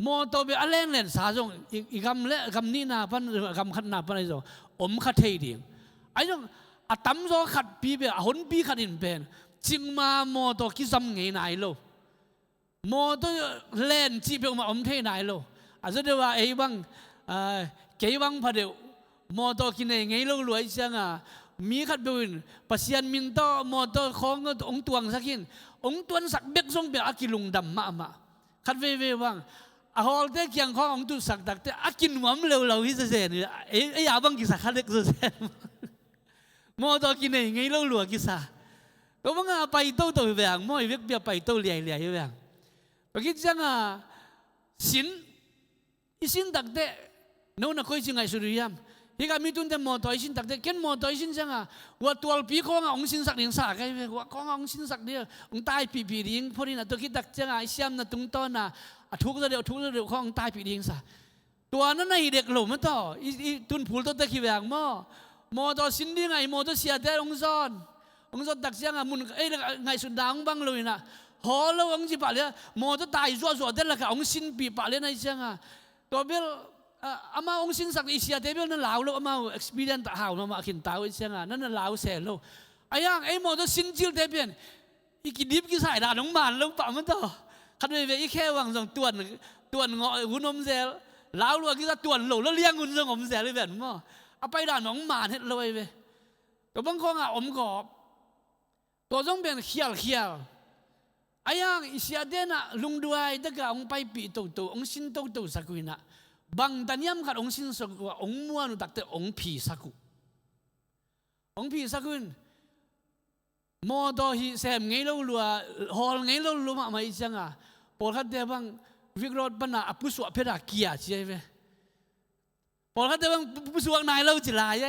A: โมตัวเป็นอะไรเล่นสาจงอีกคำเละคำนี้นะพันคำขัดนาพันอะไรจงขัดเทียดิ้งไอ้จงอาตั้มโซขัดปีเป็นหุ่นปีขัดอินเป็นจิงมาโมตัวกิจำเงินไหนโลโมตัวเล่นจีเป็นมาเทไหนโลอาจจะเดี๋ยวว่าไอ้บังเกี่ยบังพอเดียวมอตัวกินเองไงลูกรวยจังมีขัดบุญปัสยันมินโตมอตัวขององตวงสักขินองตวนสักเบ็กทรงเบียอากิลุงดำมาขัดเว่บังอาฮอลเตเกียงขององตุสักตักเตอากินหวมเร็วๆฮิเซนไอ้ยาบังกิสักขัดเล็กเซนมอตัวกินเองไงลูกรวยกิสาตัวบังไปโตตัวเบียงมออีเวกเบียไปโตเลียเบียงปกิจังสินอิสินตักเตโน่นคุยจิงไงสุริยามที่การมีตุนแต่มอตัวอิสินตักเตเก็นมอตัวอิสินจังว่าตัวปีขององสินสักเดียงสักไงว่าขององสินสักเดียวองตายปีเดียงพอดีนะตัวคิดตักจังไอเสียมนะตุงต้นนะทุกเดียวขององตายปีเดียงสักตัวนั้นในเด็กหลุมมันต่อตุนผูลตัวตะขี้แหวงมอตัวสินดีไงมอตัวเสียแต่องซอนตักจังมุนไงสุดดังบังเลยนะฮอลแล้วองจีบะเลยมอตัวตายจั่วแต่ละกับองสินปีปะเลยนะจังตัวเบลอามาองค์สินสักอิสยาเดบิลนั่นลาวแล้วอามา experience ต่างหากมาขินตาวอิสยานั่นลาวเสร็จแล้วไอ้ยังไอ้หมอตัวสินจิลเดบิลอีกดิบกี่สายด่าน้องมันแล้วปะมันต่อคันไปอีแค่วางส่งตัว ตวนงอหุ่นอมเซลลาวลัวกิตตวนโลแล้วเลี้ยงหุ่นซงอมเซลเลยแบบมั้งเอาไปด่าน้องหมาเฮ็ดเลยเว้ยตัวบางคนอมกอบตัวจงเป็นเขียวไอ้ยังอิเสียเดน่ะลุงด้วยตะกะองไปปีโตองสินโตสักวินะบางตันยามขัดองสินสักว่าองมัวนุตักแต่องผีสักองผีสักวินมอดอฮิเซมไงเราลัวฮอลไงเราลัวมาอีจังอ่ะพอขัดเดบังวิกรอดปนะปุสวะเพดาเกียใช่ไหมพอขัดเดบังปุสวะนายเราจิลาย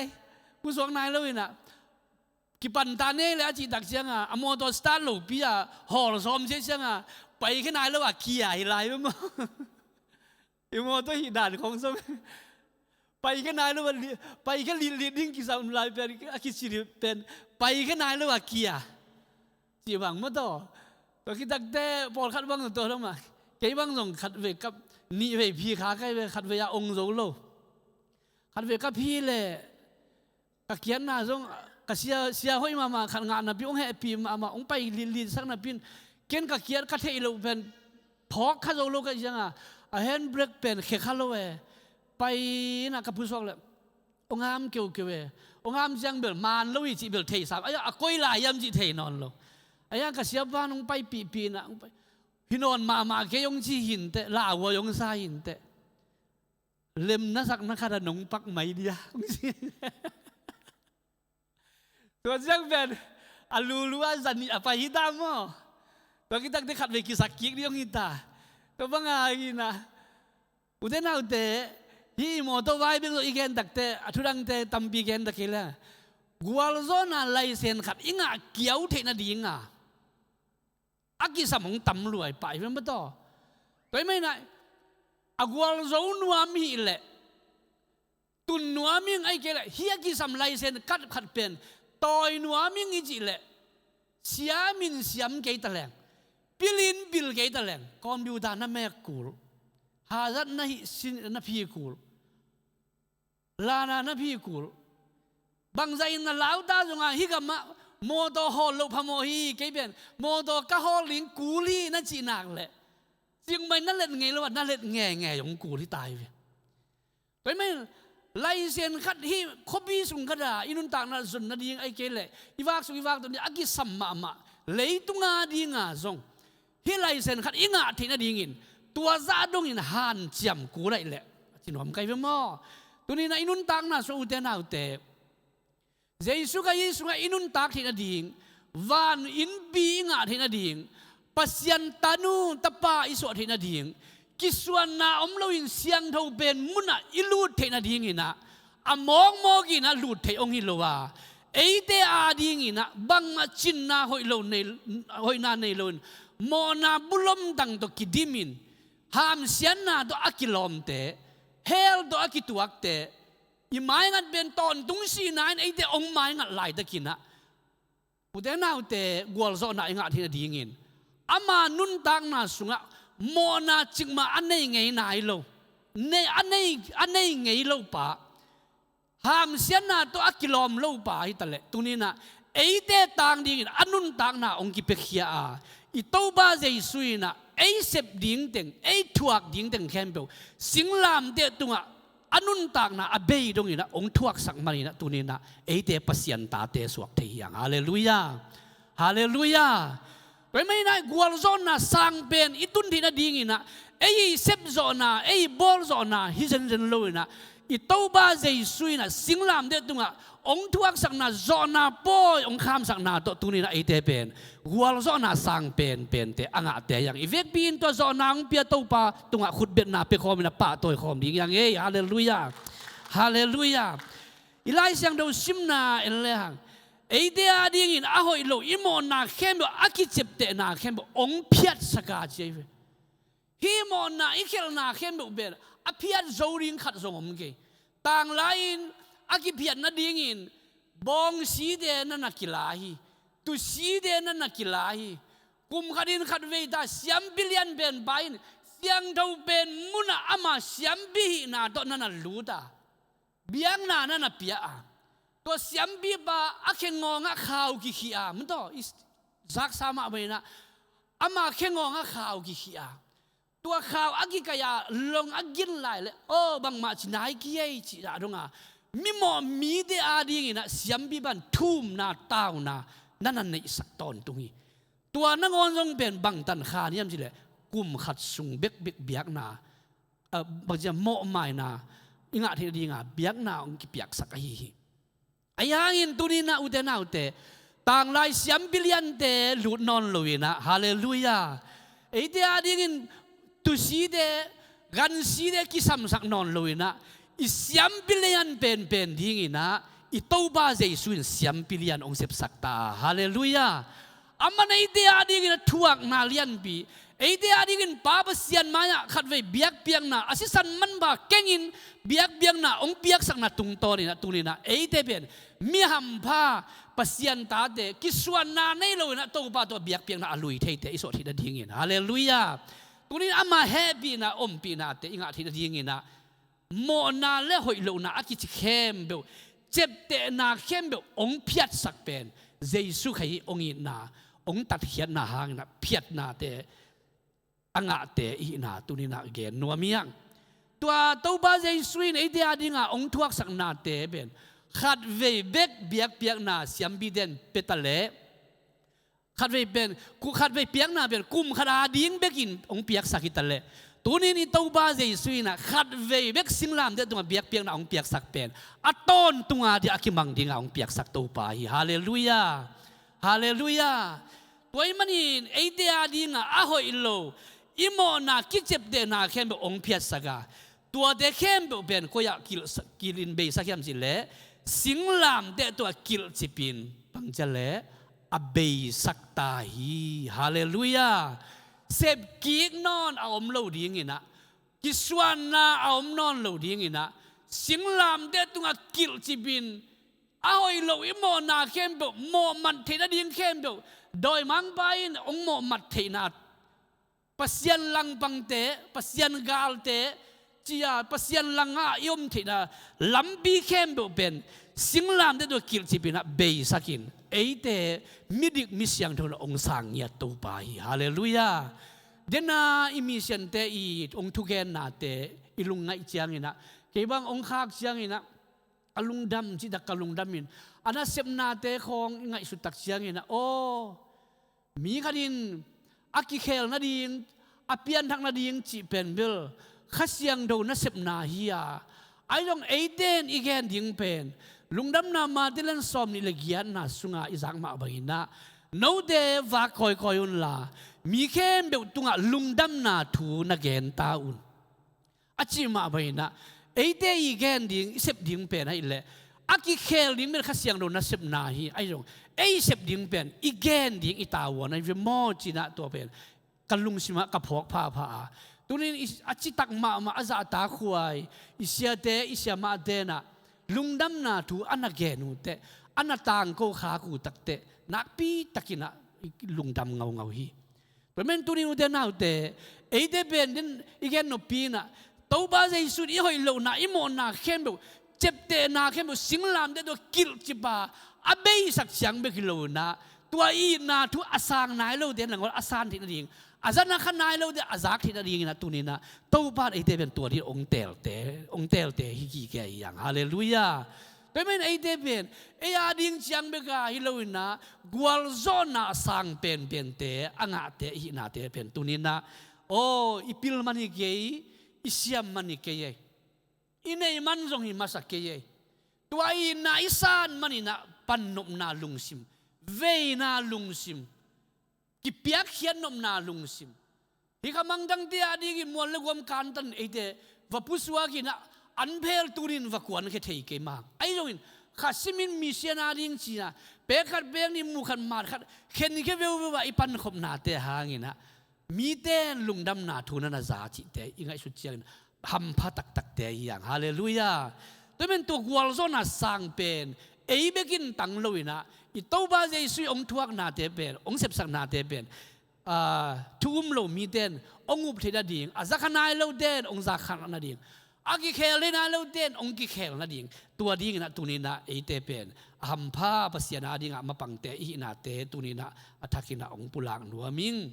A: ปุสวะนายเราเนี่ยกิปันตาเน่เลยอาจิตักเชียงอ่ะอโมโตสตาร์ลูปีอ่ะฮอลซ้อมเชียงอ่ะไปแค่นายแล้วว่าเกียอะไรมั้งอโมโตหิดานของซ้อมไปแค่นายแล้วว่าไปแค่ลีดดิ้งกิสามลายเป็นอากิสิริเป็นไปแค่นายแล้วว่าเกียจีบังมาต่อตัวคิดตักแต่พอขัดบังตัวแล้วมาแกบังส่งขัดเวกับนี่เวพี่ขาใกล้เวขัดเวยาองโซโลขัดเวกับพี่เลยกะเกียนน่ะส่งกเสียห้อยมาขันงานนะพี่องค์แฮปปี้มาองไปลีสักนะพี่เกณฑ์กะเกียร์กะเทอิโลเป็นพอกข้าโจโลกันยังอ่ะแฮนด์เบรกเป็นเขข้าโลเอไปนะกับผู้สองเลยองค์อามเกี่ยวองค์อามยังเบลมานโลวิจิเบลเทสามไอ้ยังก้อยลายยำจิเทนอนโลไอ้ยังกะเสียบ้านองไปปีนะองไปพี่นอนมาเกยองจีหินแต่ลาวายองซาหินแต่เล็มนักสักนักขดานงปักไม่ดีอ่ะตัวจังเป็นอาลูว่าจันนี่apa hitam moตัวkita dekat beki sakit dia kitaตัวบางอะไรนะอุดน่าอุดที่มอเตอร์ไซค์เป็นตัวอีกแกนตักแต่ทุรังแต่ตั้มปีแกนตักเลยกัวลโซน่าไลเซนขัดอิงะเกี่ยวเทน่าดีอิงะอากิสมองตั้มรวยไปเป็นไม่ต่อตัวไม่นะกัวลโซนัวมีแหละตุนนัวมีไอ้แกละเฮียกิสมไลเซนกัดขัดเป็นต่อยนัวมิงอีจิเลเสียมินเสียมเกยตะแลงปิลินบิลเกยตะแลงคอมพิวเตอร์นั่นแม่กูลฮาซัดนั่นสินนั่นพี่กูลลานานั่นพี่กูลบางใจนั่นลาวตาจงอ่ะฮิกามะโมโตฮอลลูพโมฮีเกยเป็นโมโตกะฮอลิงกูลีนั่นจีนักแหละจึงไม่นั่นเล่นไงแล้วว่านั่นเล่นแง่ของกูที่ตายไปไหมไลเซนขัดที่คบบีสุงกระดาอินุนตากนาจุนนาดีงไอเกลเลยอีวากสุอีวากตัวนี้อากิสัมมาเลยตุงาดีงาซงที่ไลเซนขัดอิงาที่นาดีงินตัวซาดงอินฮันจำกูไรแหละจินหอมไก่เฟมอตัวนี้นะอินุนตากนาสุอุเตนาอุเตเจสุกาเยสุกาอินุนตากที่นาดีงวานอินบีงาที่นาดีงปัสยันตานูตะปาอิสวที่นาดีงกิสวนนาอมลวินเสียงเท่าเป็นมุนะอิลูดเทนาดีงินะอมองมอกินะลูดเทองฮิโลวาเอเตอาดีงินะบังมาจินนาหอยโลเนหอยนาเนโลนมอนาบุลมตังตกิดิมินหามเสียนนาตอากิลอมเตเฮลตอากิตุอักเตอีไม้งัดเป็นตอนตุงสีนายเอเตองไม้งัดไหลตะกินะอุเตนาอุเตกวลโซนาอิงะเทนาดีงินอามานุนตังนาสุงะโมนาจิกมาอันไหนไงนายโลในอันไหนไงโลป่าหามเสียนาตัวอักกิลอมโลป่าฮิตะเลตุนี้นะเอเตต่างดิ่งอันนุนต่างนะองกิเปขียาอิโตบาเจสุยนะเอเซบดิ่งเต็งเอทวกดิ่งเต็งแคมเปลสิงลามเตตุงะอันนุนต่างนะอเบยตรงนี้นะองทวกสักมานีนะตุนี้นะเอเตปัสยันตาเตสวกเทียงฮาเลลูยาฮาเลลูยาไปไม่ได้กวลโซน่ะสังเป็นอิตุนที่น่าดีงินะเอ้เซบโซน่ะเอ้บอลโซน่ะฮิเซนเซนโลนะอิโตบาเจสุยนะสิงลามเดตุงะองทวกสักน่ะโซน่ะปอยองข้ามสักน่ะตัวตุนี้นะไอเตเป็นกวลโซน่ะสังเป็นเตอ่างะเตยังอีเวกปีนตัวโซน่ะองเปียตัวปาตุงะขุดเบ็ดน่ะเปคอมินะปะตัวคอมดิ่งยังฮาเลลูยาฮาเลลูยาอีไลเสียงดูซิมนาเอเลหังไอเดียดิ่งอินอาหอยโลอิโมนาเข้มแบบอากิเจ็บเตนาเข้มแบบองเพียรสกัดเจฟฮิโมนาอิเคลนาเข้มแบบเบลอเพียรโจริงขัดสงมเกต่างไลน์อากิเพียรนาดิ่งอินบองสีเดนนักกีฬาฮีตุสีเดนนักกีฬาฮีกุมขัดินขัดเวดาเสียมบิลยันเป็นไปเสียงเท่าเป็นมุนาอามาเสียมบิหินาตอนนั้นลูดาเบียงนานั่นเปียตัวเสียมบีบาอาเขงงะข่าวกิขีอามันต่อซักสามะไปนะอามาเขงงะข่าวกิขีอา ตัวข่าวอากิกายาลงอากินหลายเลยโอ้บางมาจินายกี้ไอจิดาดงอ่ะมีหมอมีเดอาดีงี้นะเสียมบิบันทุ่มนาเต้านานั่นในสักตอนตรงนี้ตัวนังอนทรงเป็นบังตันขานี่ยมจิเลยกุมขัดสุงเบกเบียกนาบางจะโมอไม่นาอิงะที่ดีงาเบียกนาองกิเปียกสักฮีไอ้ยังอินตุนีนาอุเตนาอุเตต่างลายเสียมบิลยันเตหลุดนอนลุยนะฮาเลลูยาไอ้เดียดีงินตุสีเดกันสีเดกิสัมสักนอนลุยนะอิเสียมบิลยันเป็นดีงินะอิโตบาเจสุนเสียมบิลยันองเสพสักตาฮาเลลูยาอามันไอ้เดียดีงินทวกนาเลียนปีไอ้เดียดีงินป้าเสียนมาเนี่ยขัดไว้เบียกเปียงนะอาศัยสันมันบ่าเก่งอินเบียกเปียงนะองเบียกสักนาตุงโตนี่นะตุนี่นะไอ้เดียเป็นมีหำผ้าปัสยันตาเดกิส่วนนาในโลนะตัวป้าตัวเบียกเปียงนะอลุยเทเตอิสโอที่ได้ดีงินฮาเลลูยาตุนี่อามาแฮปีนะอมปีนะเตอิงะที่ได้ดีงินนะโมนาเลหอยโลนะอากิจเข้มเบลเจ็บเตนาเข้มเบลองเพียดสักเป็นเจสุขยองอินาองตัดเขียนนาหางนะเพียดนาเตอังะเตอีนาตุนินาเกนนัวเมียงตัวตัวบาเจสุนไอเดียดิงะองทวกสักนาเตเป็นขัดเวเบกเบียกเปียกนาเสียมบิเดนเปตเลขัดเวเป็นกูขัดเวเปียกนาเป็นกุมขนาดิ้งเบกินองเปียกสักิตเลตัวนี้นี่ตัวบาเจสุนนะขัดเวเบกสิงลามเดตัวเบียกเปียกนาองเปียกสักเป็นอัตต้นตัวเดียกิมังดิงะองเปียกสักตัวไปฮาเลลูยาฮาเลลูยาตัวมันนี่ไอเดียดิงะอะหอยโลอิโมนาคิดเจ็บเดนาเข้มแบบองเพียรสกาตัวเดเข้มแบบเป็นก็อยากกิลินเบสักอย่างสิเล่สิงลามเดตัวกิลจิปินปังจะเล่อเบสักตาฮีฮาเลลูยาเสพกีกนอนเอาอมโลดีงี้นะกิสวานาเอาอมนอนโลดีงี้นะสิงลามเดตัวกิลจิปินเอาไอ้โลอิโมนาเข้มแบบโมมันเทนดิ้งเข้มแบบโดยมังไปองโมมัดเทนาpasien lang pangte pasien galte chia pasien langa yom thina lambi khem do ben singlam de do kil chipina be sakin eite midik misyang thona ong sang ya to pa hi hallelujah dena emission te I ong thugen na te ilung ngai chiang ina ke bang ong khak chiang ina alung dam chi dak kalung damin ana sepna te khong ngai su tak chiang ina o mi kadin aki khel na ding apian thak na ding chi pen bil khasiang do na sep na hiya ai long eiden igen ding pen lungdam na ma dilan som ni legian na sunga izang ma bagina no de va koi koi un la mi khem be tunga lungdam na thu na gen ta un achi ma bagina eide igen ding sep ding pen ai le aki khel ding mer khasiang do na sep na hi ai long ei sep ding pen igen ding itawon ai mo china to pen kalung sima kapok pa tunin achitak ma aza ta khuai isia te isia ma de na lungdam na thu anagenu te anatang ko kha ku takte nak pi takina lungdam ngau hi pemen tunin de na te ei de ben din igen no pi na to ba jai su I hoi lo na imo na khem do chepte na khem do singlam de do kil chiba abei sak siang be kilo na tua I na thu asang nai lo de nang asan thi na ding azana khanai lo de azak thi na ding na tunina to ba ei te ben tua di ong tel te hi ki ke yang hallelujah pemen ei te ben ei a ding chiang be ga hi lo na gwal zona sang pen te anga te hi na te pen tunina o ipil mani ge isiam mani ke ye inei man jong hi masak ke ye tua I na isan mani na pannom na lungsim ve na lungsim ki piak hian nom na lungsim hi kamang dang dia adi gi mol le gom kan tan ete vapuswa ki na anphel turin vakwan ke thei ke ma ai jongin khasimin mission ading china pe khat beng ni mu khan mar khat khen ke veu wa ipan khop na te hangina mi ten lungdam na thuna na za chi te ingai su chiang ham pha tak te yang hallelujah tomen to gwal zona sang pen ei begin tang loina I to ba jai sui ong thuak na te pen ong sep sak na te pen thum lo mi ten ong up theda ding azakhanai lo den ong za khan na ding agi khel le na lo den ong ki khel na ding tua ding na tunina ei te pen ham pha pasiana ding ma pang te I na te tunina athakina ong pulang nuaming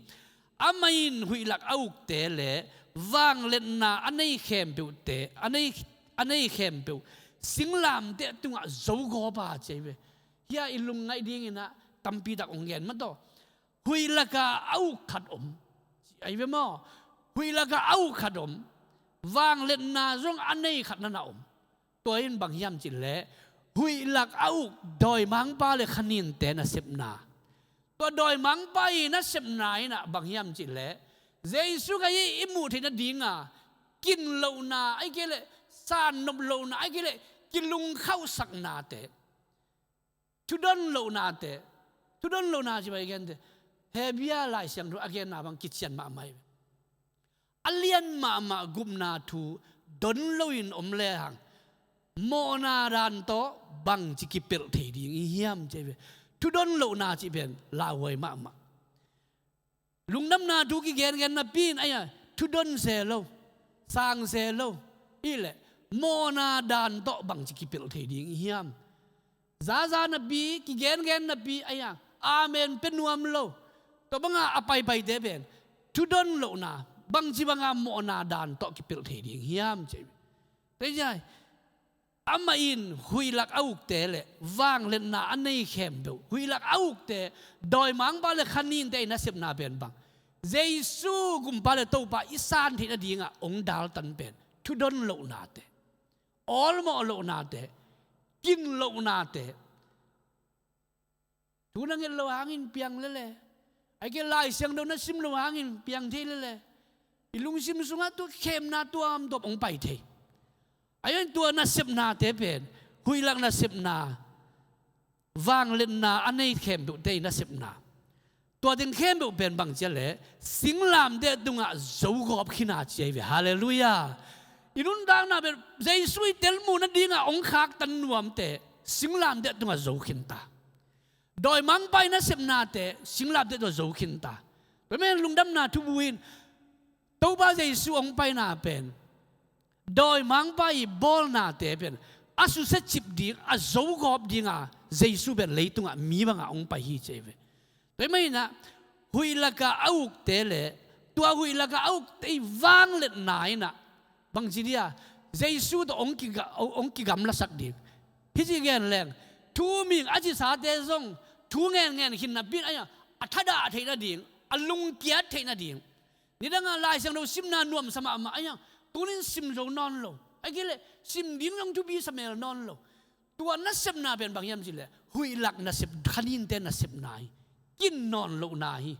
A: amain huilak auk te le wang len na anei khem pe te anei khem pe singlam te tunga zogo ba chebe ya ilung ngai ding ina tampi dak ongen ma to huilaka au khat ai ve mo huilaka au khat wang len na rong anei khat na toin bang yam chin le huilak au doi mang pa le khanin te na sepna to doi mang pa na sepna ina bang yam chin le jesu ga yi imu thina dinga kin lo na ai ke le san nop lo na ai ke le kilung khau sak na te tu don lo na te tu don lo na ji ba gen te hebia lai siang ru again na bang kitchen ma mai alian ma gup na thu don lo in le hang mo na ran to bang chi ki pel thei ding hiam je tu don lo na chi ben la woi ma lung nam na du ki gen na pin aya tu don se lo sang se lo ile mo na dan to bang chi ki pel thei ding hiam za na bi ki gen na bi aya amen penuam lo to banga apai pai de ben tu don lo na bang chi banga mo na dan to ki pel thei ding hiam je te jai amain huilak auk te le wang len na anei khem be huilak auk te doi mang ba le khanin te na sep na ben bang jesu gum ba le to pa isan thi na dinga ong dal tan ben thu don lo na te all mo lo na te kin lo na te tu na ngel lo hangin piang le ai ke lai siang do na sim lo hangin piang the le ilung sim sunga tu khem na tu am dop ong pai the ayon tua na sep na te pen huilang na sep na wang len na anei khem bu te na sep na tua ding khem bu pen bang chale singlam de dunga zogop khina cheve hallelujah inun dang na be jesu tel mu na dinga ong khak tan nuam te singlam de dunga zo khin ta doi mang pai na sep na te singlam de do zo khin ta be men lungdam na thu buin to ba jesu ong pai na pen doi mang pai bol na te pen asu se chip ding a zo gop dinga jesu ben leitunga mi banga ong pai hi cheve pe mai na huilaka auk te le tua huilaka auk te wang let nai na bang jidia jesu to ong ki gam la sak ding hi ji gen leng thu ming aji sa te zong thu ngen hin na bin aya athada theina ding alung kiat theina ding ni danga lai sang do simna nuam sama ma aya tunin sim zo non lo agile sim din long tu bi samel non lo tua na sep na ben bang yam jile huilak na sep khanin te na sep nai kin non lo nai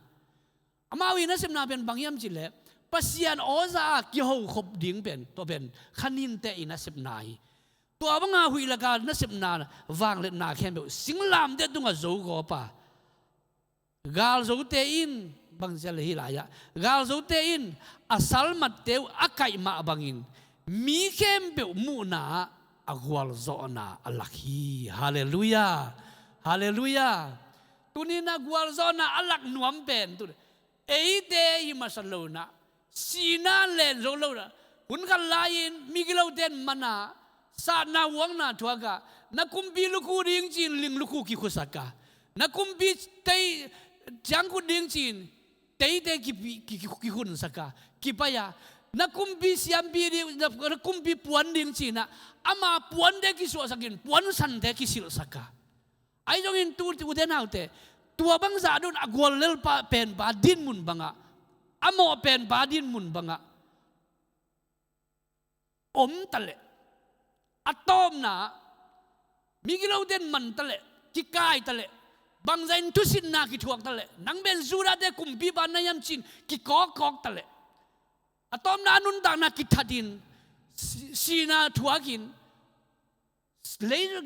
A: amawi na sep na ben bang yam jile pasian oza ki ho khop ding ben to ben khanin te ina sep nai tua banga huilaka na sep na wang le na khem be singlam de tunga zo go pa gal zo te in bang jale hi la ya gal zo te in asal mat teu akai ma bangin mi khem be mu na agwal zo na alakhi hallelujah hallelujah tunina gwal zo na alak nuam pen tu eite hi masalona sina len zo lo na hun kan lain mi gilo den mana sa na wang na thuaga na kumbi luku ding chin ling luku ki khusaka na kumbi tei jang ku ding chin tei ki hun saka kipaya na kumbi siam bi na kumbi puan ding china ama puan de ki so sakin puan san de ki sil saka ai jong in tu de naute tua bang za don agol lel pa pen ba din mun banga amo pen ba din mun banga tale atom na migilo den man tale ki kai tale bang zain tu sin na ki thuak tale nang ben zura de kumpi ban na yam chin ki kok tale atom na nun dang na ki thadin sina thuakin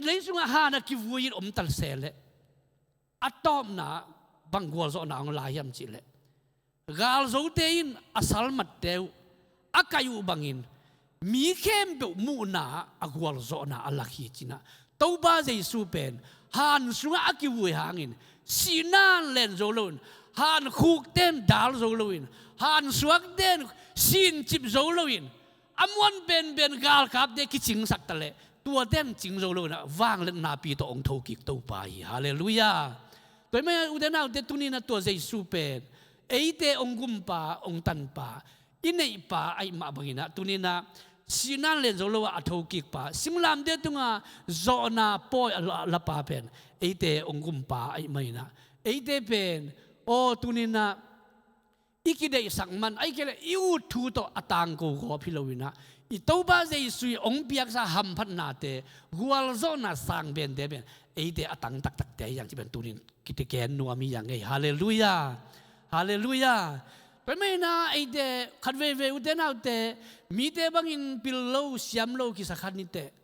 A: leisunga ha na ki vuin tal sele atom na bangwal zo na ang layam chile gal zo tein asal mat teu akayu bangin mi khem be mu na agwal zo na alakhi china toba jesu pen han sunga akiwui hangin sinan len zo lon han khuk ten dal zo loin han suak den sin chip zo loin amwan ben gal kap de ki ching sak tale tua den ching zo lo na wang len na pi to ong tho ki to pai hallelujah toy me u de na de tunina to jesu pen ate ong gumpa ong tanpa inei pa ai ma bangina tunina sinan len zolo athokik pa simlam de tunga zona poi la pa pen ate ong gumpa ai maina ate pen o tunina ikide sakman ai kele iu thu to atang ko philowina ito ba Jesu ong piak sa hamphat na te gual zona sang ben de ben ate atang tak tak te yang ben tunin kitiken nuami yang ei haleluya haleluya pemena ate khatve ve uten autte mi te bangin pillo siam lo ki sakhanite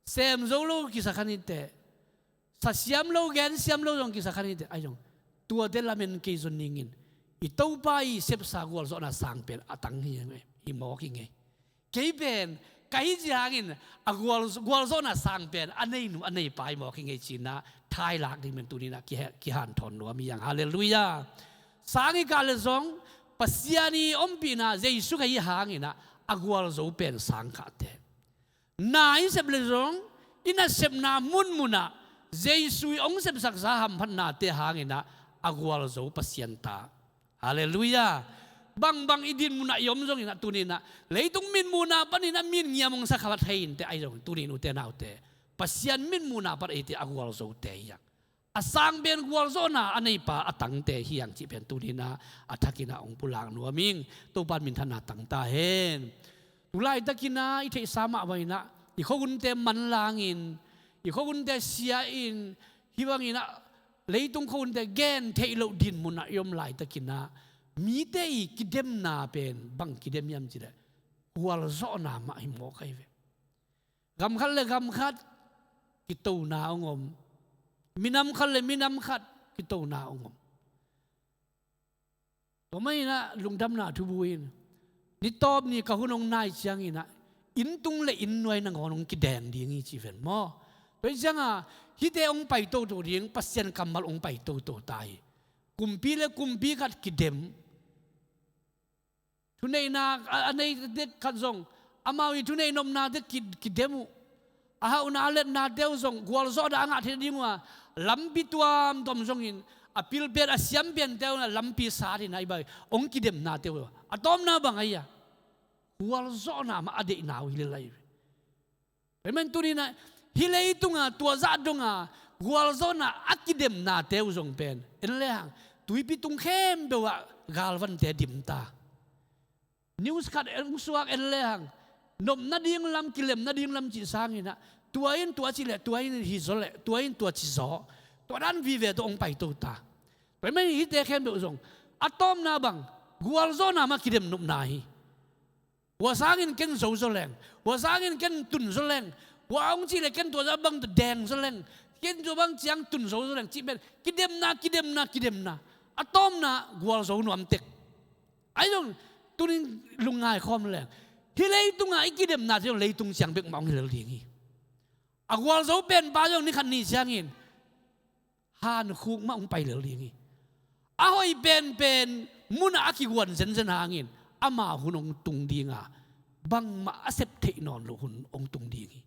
A: sem zolo ki sakhanite sa siam lo gen siam lo jong ki sakhanite ayong tua de lamen ke zon ningin ito pai sep sa gual zona sang pen atang hi i mo ki nge ke ben kai jangin agwal zona sang pen anei nu anei pai mo ki nge china thai lak ding men tunina ki han thon no mi yang haleluya sangi ka le zong pasiani ompina Jesu ka hi hangina agwal zo pen sang ka te nai sep le zong ina sep na munmuna Jesu ong sep sak sa ham phan na te hangina agwal zo pasianta haleluya bang idin muna yom zong ina tunina leitung min muna panina min ngiamong sa kawat hain te ai zong tunin uten autte pasian min muna par ite agwal zo te ya asang ben gwal zona anei pa atang te hiang chi pen tunina athakina ong pulang nuaming to ban min thana tang ta hen tulai takina i thei sama waina i khogun te man langin i khogun te sia in hiwangina leitung khogun te gen thei lo din muna yom lai takina mi te i kidem na pen bang kidem yam chi de gwal zona ma hi mo kai ve gam khal le gam khat ki to na ongom minam khal le minam khat ki to na ongom to mai na lungdam na thu buin ni top ni ka hunong nai chiang ina in tung le in noi na ngonong ki deng ding i chi ven mo toi changa hi te ong pai to to ding pasien kamal ong pai to tai kumpi le kumpi khat ki dem tunai na anei de khat zong amawi tunai nom na de ki demu aha una let na deu zong gwal zo da anga the dingwa lampi tuam tom zong in apil ber asiam ben deu na lampi sa ri nai bai ong ki dem na deu atom na bangaya gwal zo na ma ade na wi lai men turina hilei tunga tua za donga gwal zo na akidem na deu zong pen en lehang tuipi tung khem bewa galvan te dimta news kat eng suak en lehang nom na ding lam kilem na ding lam chi sangina tuain tua chi le tuain hi zole tuain tua chi zo to dan vi ve to ong pai to ta pe mai hi te khem be zong atom na bang gwal zo na ma kidem nup na hi wa sangin ken zo zo leng wa sangin ken tun zo leng wa ong chi le ken tua za bang deng zo leng ken zo bang chiang tun zo zo leng chi ben kidem na atom na gwal zo nu am tek ai dong tunin lungai khom leng hi leitung ai kidem na jong leitung chiang bek mong hil ding hi agwal zo pen ba jong ni khan ni chiangin han khuk ma ong pai le ding hi ahoi pen muna akigwan zen hangin ama hunong tung dinga bang ma asep the non lo hun ong tung ding hi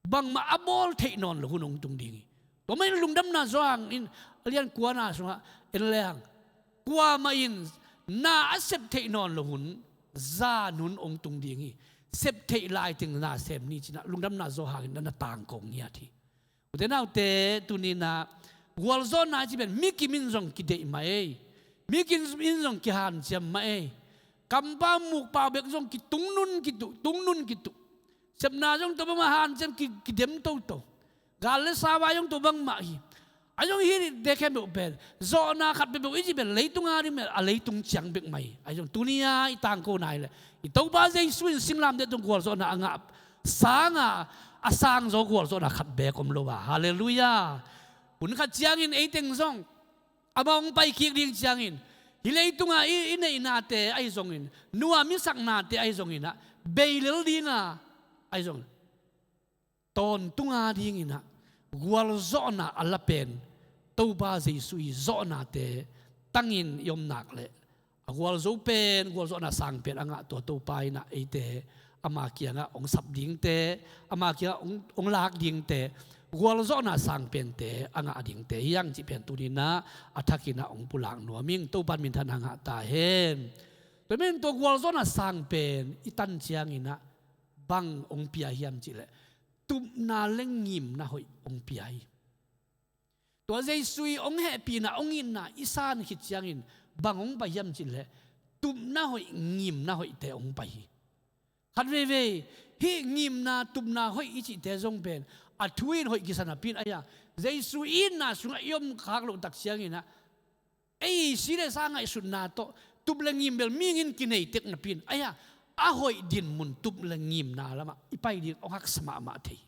A: bang ma abol the non lo hun ong tung ding hi to mai lungdam na zoang in lian kwa na so en leang kwa ma in na asep the non lo hun za nun ong tung ding hi sep the lai ting na sem ni china lungdam na zo hang na tang kong nia thi uten autte tunina gwal zo na chi ben miki min zong ki de mai miki min zong ki han chem mai kampa muk pa bek zong ki tung nun ki tu sep na zong to ma han chem ki dem to gal le sa wa yong to bang ma hi ayong hi de kem be ben zo na khat be iji ben leitung ari me a leitung chiang bek mai ayong tunia i tang ko nai le i to ba jai suin singlam de tong gwal zo na anga sanga asang zo gwal zo na khat be kom lo wa haleluya kun khat chiang in eiteng zong abang pai ki ding chiang in hi leitung a i nei na te ai zong in nuwa mi sak na te ai zong ina beilel dinga ai zong ton tunga ding ina gwal zo na alapen to ba Jesu i zo na te tangin yom nak le gwal zo pen gwal zo na sang pen anga to pai na ite ama kia nga ong sap ding te ama kia ong lak ding te gwal zo na sang pen te anga ading te yang chi pen tunina athakina ong pulang nuaming to ban min than anga ta hen pemen to gwal zo na sang pen itan chiang ina bang ong pia hiam chi le tup na leng ngim na hoi ong pia hi to jeisui ong happy na ong in na isan hit chiang in bang ong ba hiam chi le tup na hoi ngim na hoi te ong pa hi khat ve ve hi ngim na tup na hoi ichi te jong pen athuin hoi kisana pin aya jesu in na sunga yom khak lo tak siang ina ei sire sanga isun na to tup langim bel mingin kinai tek na pin aya a hoi din mun tup langim na lama ipai din ohak sama ma thei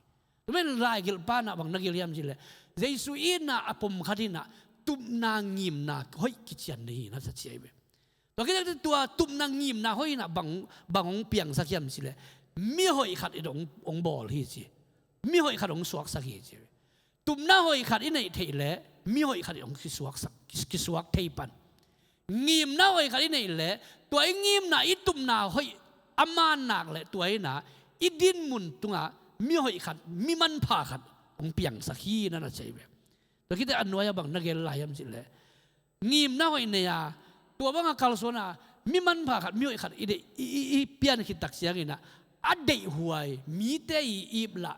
A: men lai gil pa na bang nagil yam jile jesu in na apom khadina tup na ngim na hoi kichian nei na sa chiai be to ke tua tup na ngim na hoi na bangong piang sakiam sile mi hoi khat idong ong bol hi chi mi hoi khat ong suak sakhi chi tum na hoi khat inei thei le mi hoi khat ong ki suak thei pan ngim na hoi khat inei le toi ngim na itum na hoi aman nak le toi na idin mun tunga mi hoi khat mi man pha khat ong piang sakhi na na chei be to kite anwaya bang nagel layam chi le ngim na hoi ne ya tua bang akal sona mi man pha khat mi hoi khat ide i pian ki tak siang ina adei huai mi te i ibla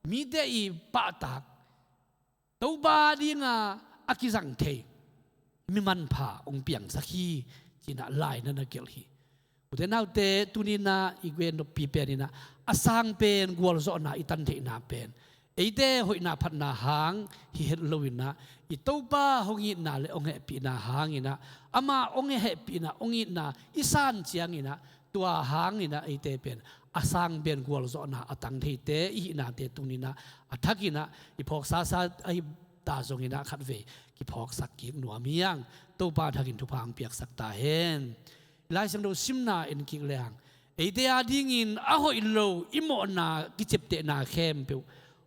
A: mi te i patak tau ba dinga akizang the mi man pha ong piang sakhi china lai na na kel hi utenau te tunina igwen no pi penina asang pen gwal zo na itan the na pen eite hoi na phat na hang hi het lowina i tau ba hongi na le ong he pi na hangina ama ong he pi na ongi na isan chiang ina tua hangina eite pen asang ben gwal zo na atang thei te i na te tunina athakina i phok sa ai ta zongina khat ve ki phok sak ki nuamiang to pa thakin thu phang piak sak ta hen lai sang do simna en ki leang eite ading in a hoi lo imo na ki chep te na khem pe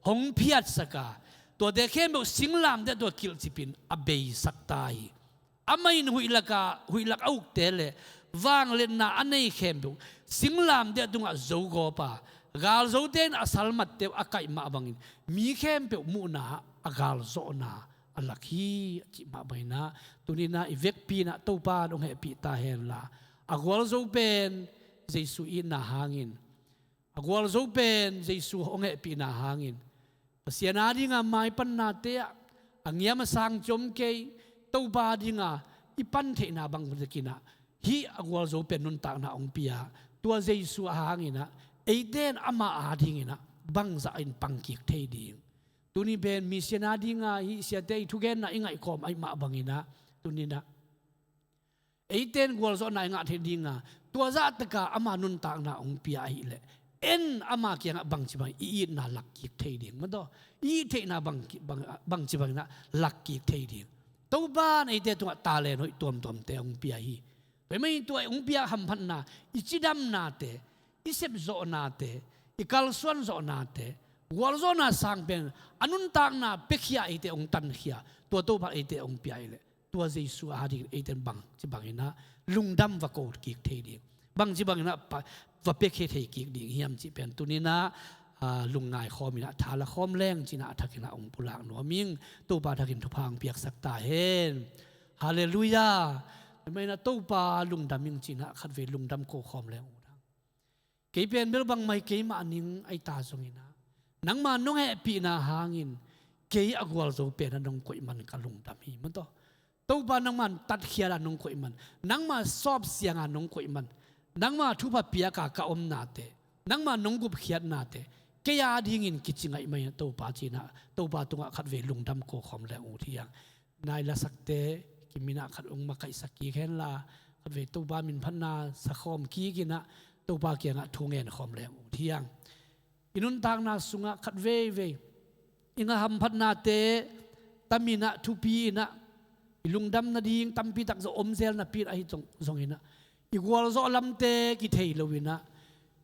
A: hong phiat saka to de khem bo singlam de to kil chipin abei sak tai amain huilak auk te le wang len na anei khem bo singlam de dunga zogo pa gal zo ten asal mat te akai ma bangin mi khem pe mu na agal zo na alakhi chi ma baina tunina ivek pi na to pa dong he pi ta hen la agwal zo pen jesu in na hangin agwal zo pen jesu ong he pi na hangin pasiana dinga mai pan na te angiam sang chom ke to pa dinga ipan the na bang kina hi agwal zo pen nun ta na ong pia tua jesu hangina eiden ama adingina bangza in pangkik thei ding tuni ben misena dinga hi sia te thugen na ingai khom ai ma bangina tunina eiden gwal zo na nga thei dinga tua za taka ama nun ta na ong pia hi le en ama kyang bang chi bang i na lak ki thei ding ma do i thei na bang chi bang na lak ki thei ding to ba nei te tu ta le noi tom te ong pia hi pe mai tu ong pia ham phan na i chidam na te i sep zo na te i kal suan zo na te wal zo na sang pen anun tang na pekhia ite ong tan khia to ba ite ong pia ile to jesu a di iten bang chi bang ina lungdam wa ko ki thei ding bang chi bang na va pekhe thei ki ding hiam chi pen tunina lungai khomina thala khom leng china athakina ong pulang no ming to ba thakin thupang piak sakta hen hallelujah mai na to pa lungdaming china khatve lungdam ko khom leng udang ke pen bel bang mai ke ma ning ai ta zongina nang ma nong he pi na hangin ke agwal zo pen nong koi man ka lungdam hi man to pa nang man tat khia nong koi man nang ma sop sianga nong koi man nang ma thu pa pia ka om na te nang ma nong gup khiat na te ke ya ding in kichingai mai to pa china to pa tunga khatve lungdam ko khom le u thiang nai la sakte kimina khat ong ma kai sakki khen la khatve to ba min phanna sa khom ki gina to pa kianga thungen khom le u thiang inun tang na sunga khatve ve inga ham phanna te tamina thupi na ilungdam na ding tampi tak zo omzel na pir ai zongina igwal zo lamte ki thei lowina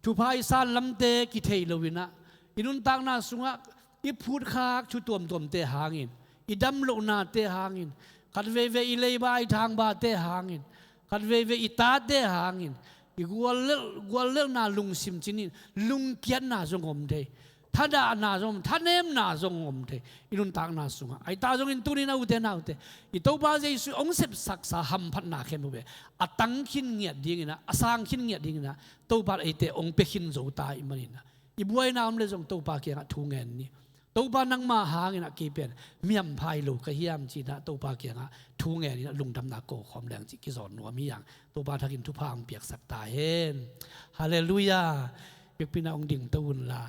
A: thupai san lamte ki thei lowina inun tang na sunga i phut khak chu tom te hangin idam lo na te hangin khatve ve ilei bai thang ba te hangin khatve ve ita te hangin igwal le na lung sim chinin lung kian na zongom de ท่าดานาจงท่านเนมนาจงอมเทอินุนตากนาสุงไอตาจงอินตุนินาอุเตนาอุเตอิโตบาเจสุองเสพสักษาหัมพันนาเข็มบุเบอตังขินเงียดดิ้งนะอสางขินเงียดดิ้งนะโตบาไอเตองเปขินโจตาอิมันนะอิบวยนามเลจงโตบาเกียงทุงเงินนี่โตบานังมาหางนะกีเป็นเมียมพายลูกกะเฮียมจีนะโตบาเกียงทุงเงินนี่ลุงดำนาโกขอมแรงจิกิสอนนัวมีอย่างโตบาทักินทุพางเปียกสักตาเห็นฮาเลลูยาเปียกปีนาองดิ่งตูนลา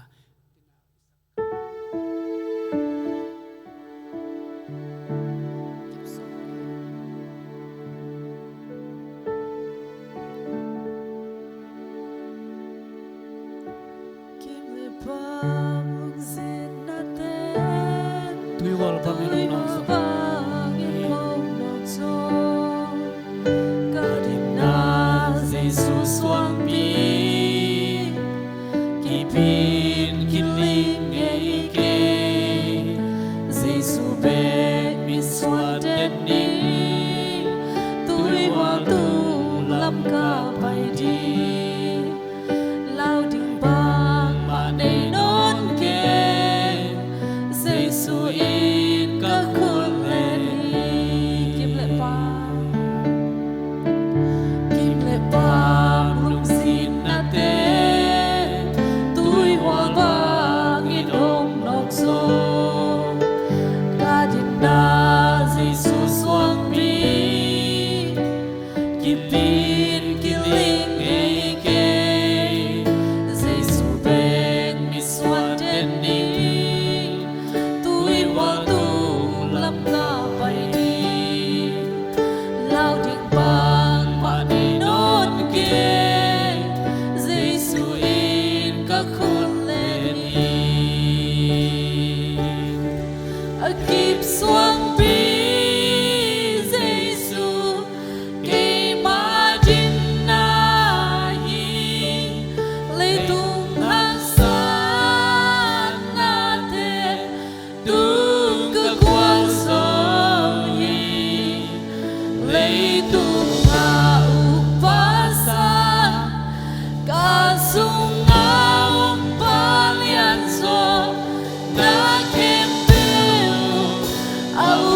F: เอา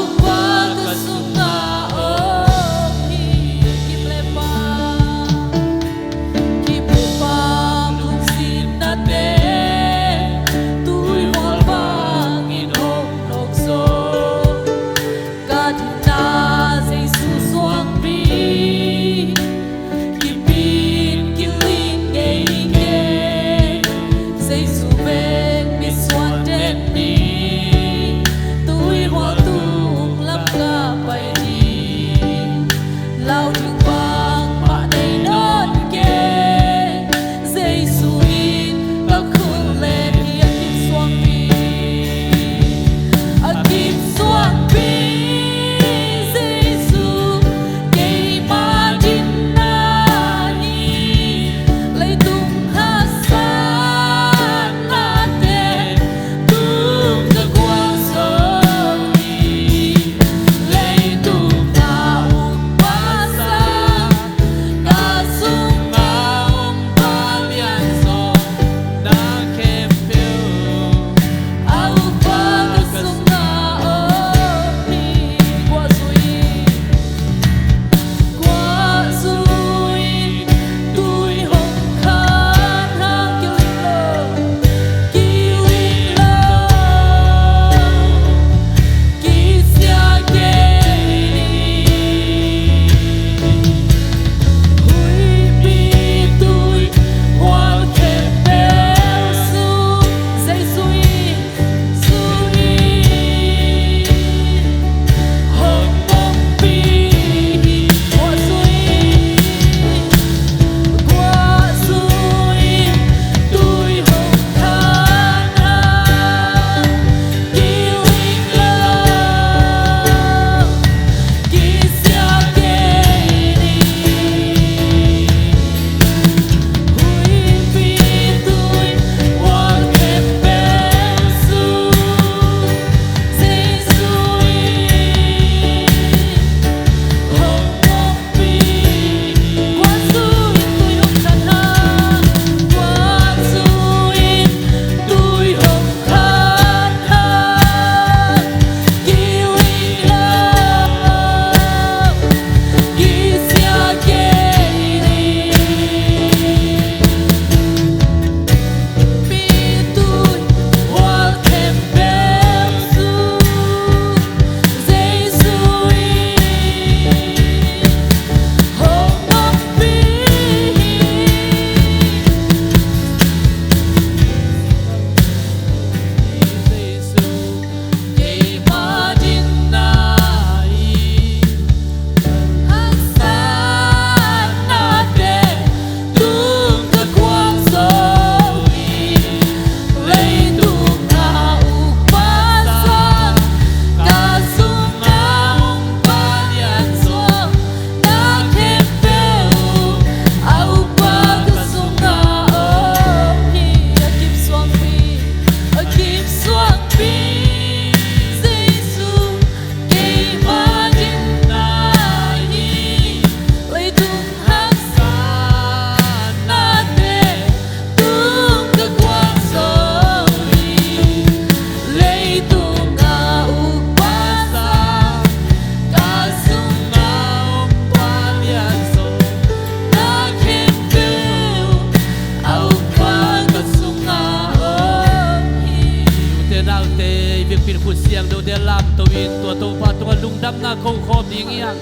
A: ลามตัววินตัวตัวปาตัวลุงดำนาโคคอมดิ่งยัง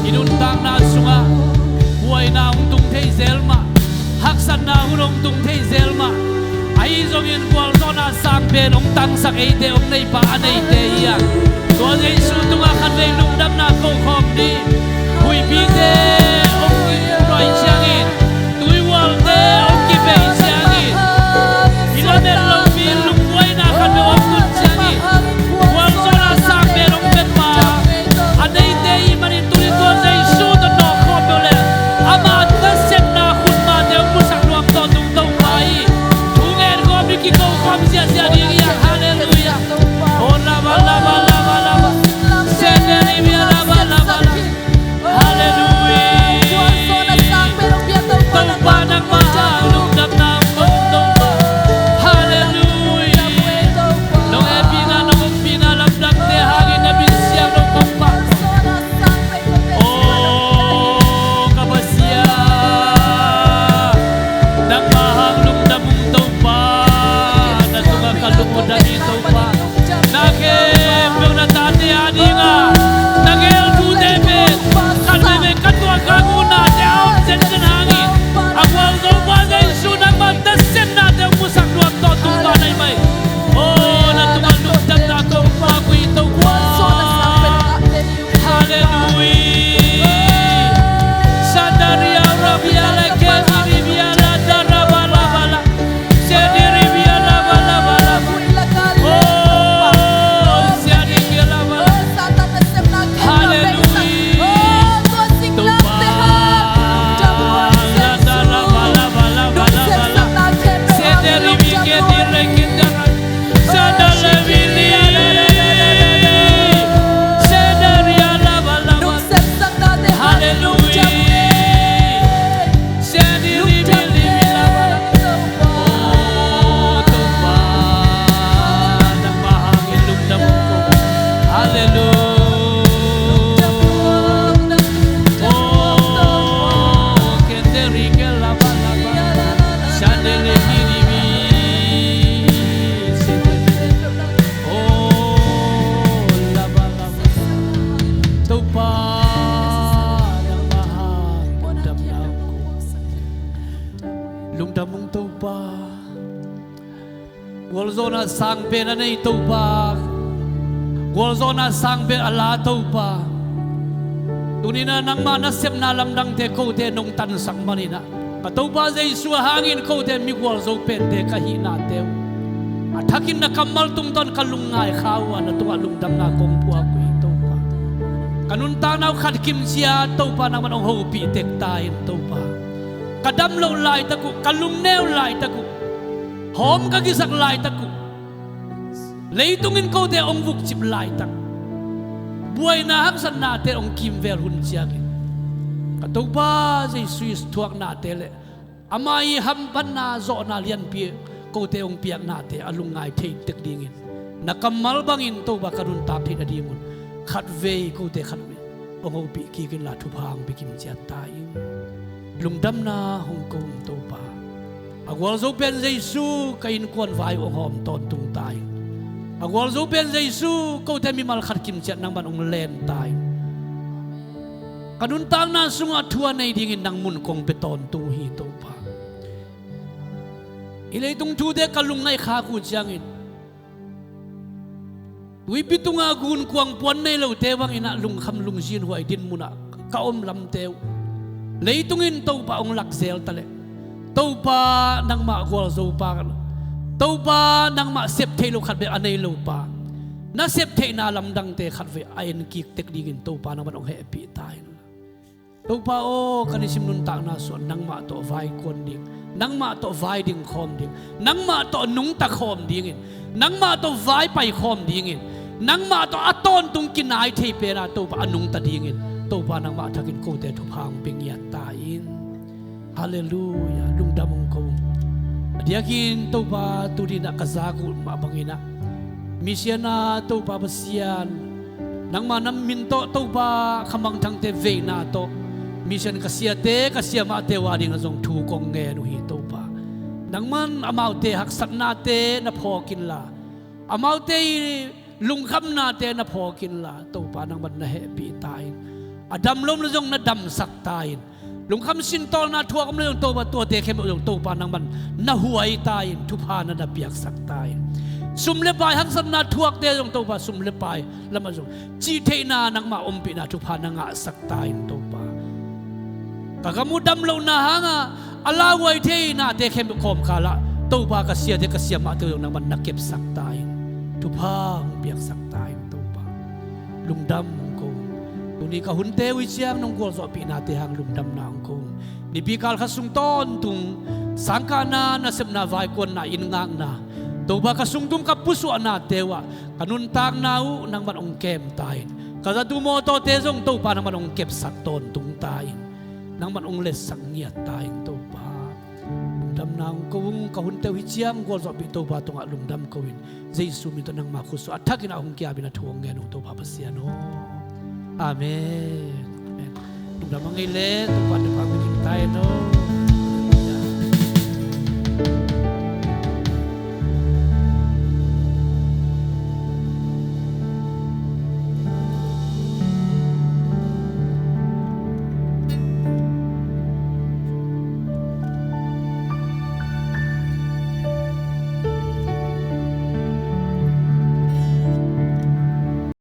A: อินุนตางนาสุงะหวยนาอุตุงเทเซลมาฮักสันนาอุรงตุงเทเซลมาไอซงยินกวลโซนาสังเบนองตังสักเอเตองในป่าในเตียงตัวเยซูตุงะคันเวลุงดำนาโคคอมดีหุยปีเตองกิรอยเชียงอินตุยวอลเตองกิเบเชียงอินอิลาเมลลมีลุงไว้นาคันเวองตุนเชียงอินกวลโซนาสังเบนองเป็นป่าอันในเตียมันอินตุยตัวเยซูตุนอคอมเบลอามาตัสเซนนาขุนมาเดวมุสักรวมตอนตุงตงไปki ko kom sia sia ding ya haleluya oh la ba la ba la ba la ba sendiri bia la ba la ba haleluya tong pa nang ma lung dam nam tong pa haleluya long epina lam dak te hangin na bin sia long tong pa oh kabasia nang mahang lung dam tong pa dan itu pa nake puna tati adinga nagel tu debe kan debe katwa kaguna deu sen hangin awal zo ba dai sunang matasen na deu musak luak to tumba nai mai oh na tumal lu dam na ko pa ku itu kwa haleluya sadaria rabia leke ribia la darabala bala sediri bia la bala bala Golzona sang pe na nei to pa Golzona sang pe ala to pa tunina nang mana sem na lam dang te ko te nong tan sang manina ka to pa Jesu hangin ko te mi golzo pe te ka hi na te athakin na kamal tung ton kalungai khawa na to alum dam na kong puak ku to pa kanun ta naw khat kim sia to pa na man ong ho pi tek tai to pa kadam lo lai ta ku kalung neu lai ta ku hom ka gisak lai ta ku leitungin ko te ong vuk chip lai tak buai na hak san na te ong kim vel hun chiang ka to ba jai suis thuak na te le amai ham ban na zo na lian pi ko te ong piak na te alungai thei tek dingin na kamal bangin to ba karun ta thei adimun khat ve ko te khat me ong ho pi ki kin la thu phang pi kim chia ta in lungdam na hong kong to pa agwal zo pen Jesu kain kon vai ong hom ton tung tai agwal zo pen Jesu ko te mi mal khat kim chat nang ban ong len tai kanun tang na sunga thua nei dingin nang mun kong pe ton tu hi to pa ilei tung thu de kalung nai kha ku changin wi pitunga gun kuang pon nei lo te wang ina lung kham lung jin huai din muna ka om lam teu leitungin to pa ong lak zel tale to pa nang ma gol zo pa to pa nang ma sep thei lo khat be anei lo pa na sep thei na lam dang te khat ve ain ki tek dingin to pa na man ong happy tai to pa o kanisim nun ta na so nang ma to vai kon ding nang ma to vai ding khom ding nang ma to nung ta khom ding nang ma to vai pai khom ding nang ma to aton tung kinai thei pe na to pa anung ta ding to pa nang ma thakin ko te thu phang ping ya ta in hallelujah lung damong ko diakin to pa tudina kazaku ma bangina misiana to pa basian nang manam minto to pa khamang thang te ve na to mission kasia ma te wading azong thu kong nge nu hi to pa nang man amau te hak sat na te na phokin la amau te ลุงคำนาเตนะพอกินละตัวปานังมันนะเฮปีตายอดัมลมนะจงนะดำสักตายลุงคำสินตอนะทัวกำลังตัวเตเข้มจงตัวปานังมันนะหวยตายทุพานะดับเบียกสักตายสุมเลปายหันสนาทัวกเตจงตัวปาสุมเลปายละมาจงจีเทนานังมาอมปีนะทุพานังะสักตายตัวปากะกมุดำลงนะฮะอลาไวเทนาเตเข้มคมคาละตัวปากะเสียเตกะเสียมาตัวนังมันนักเก็บสักตายทุพางเบียกสักตายตัวปาลุงดำคงตรงนี้ก็หุ่นเตวิเชียงน้องกวลสอบปีนาเตหังลุงดำนางคงนี่ปีกาลขัดสุงต้นตุงสังกานานะเสพนาไวกวนนาอินงางนาตัวบากสุงตุงกับปุสุอนาเตวะกันุนตางนาวนังมันองเกมตายกะจะดูโมโตเตจงตัวปานังมันองเก็บสักตนตุงตายนังมันองเลสสังเงียตายตัวปาลุงดำนางคงก็หุ่นเตวิเชียงกวลสอบปีตัวปาตรงลุงดำกวินเจสุมิตนังมาคุสุอัฐกินาองเกียบินาทวงเงนุตัวปาเสียโนอาเมนลุงดำมังไงเล่ตัวปาตัวปาไม่กินตายโน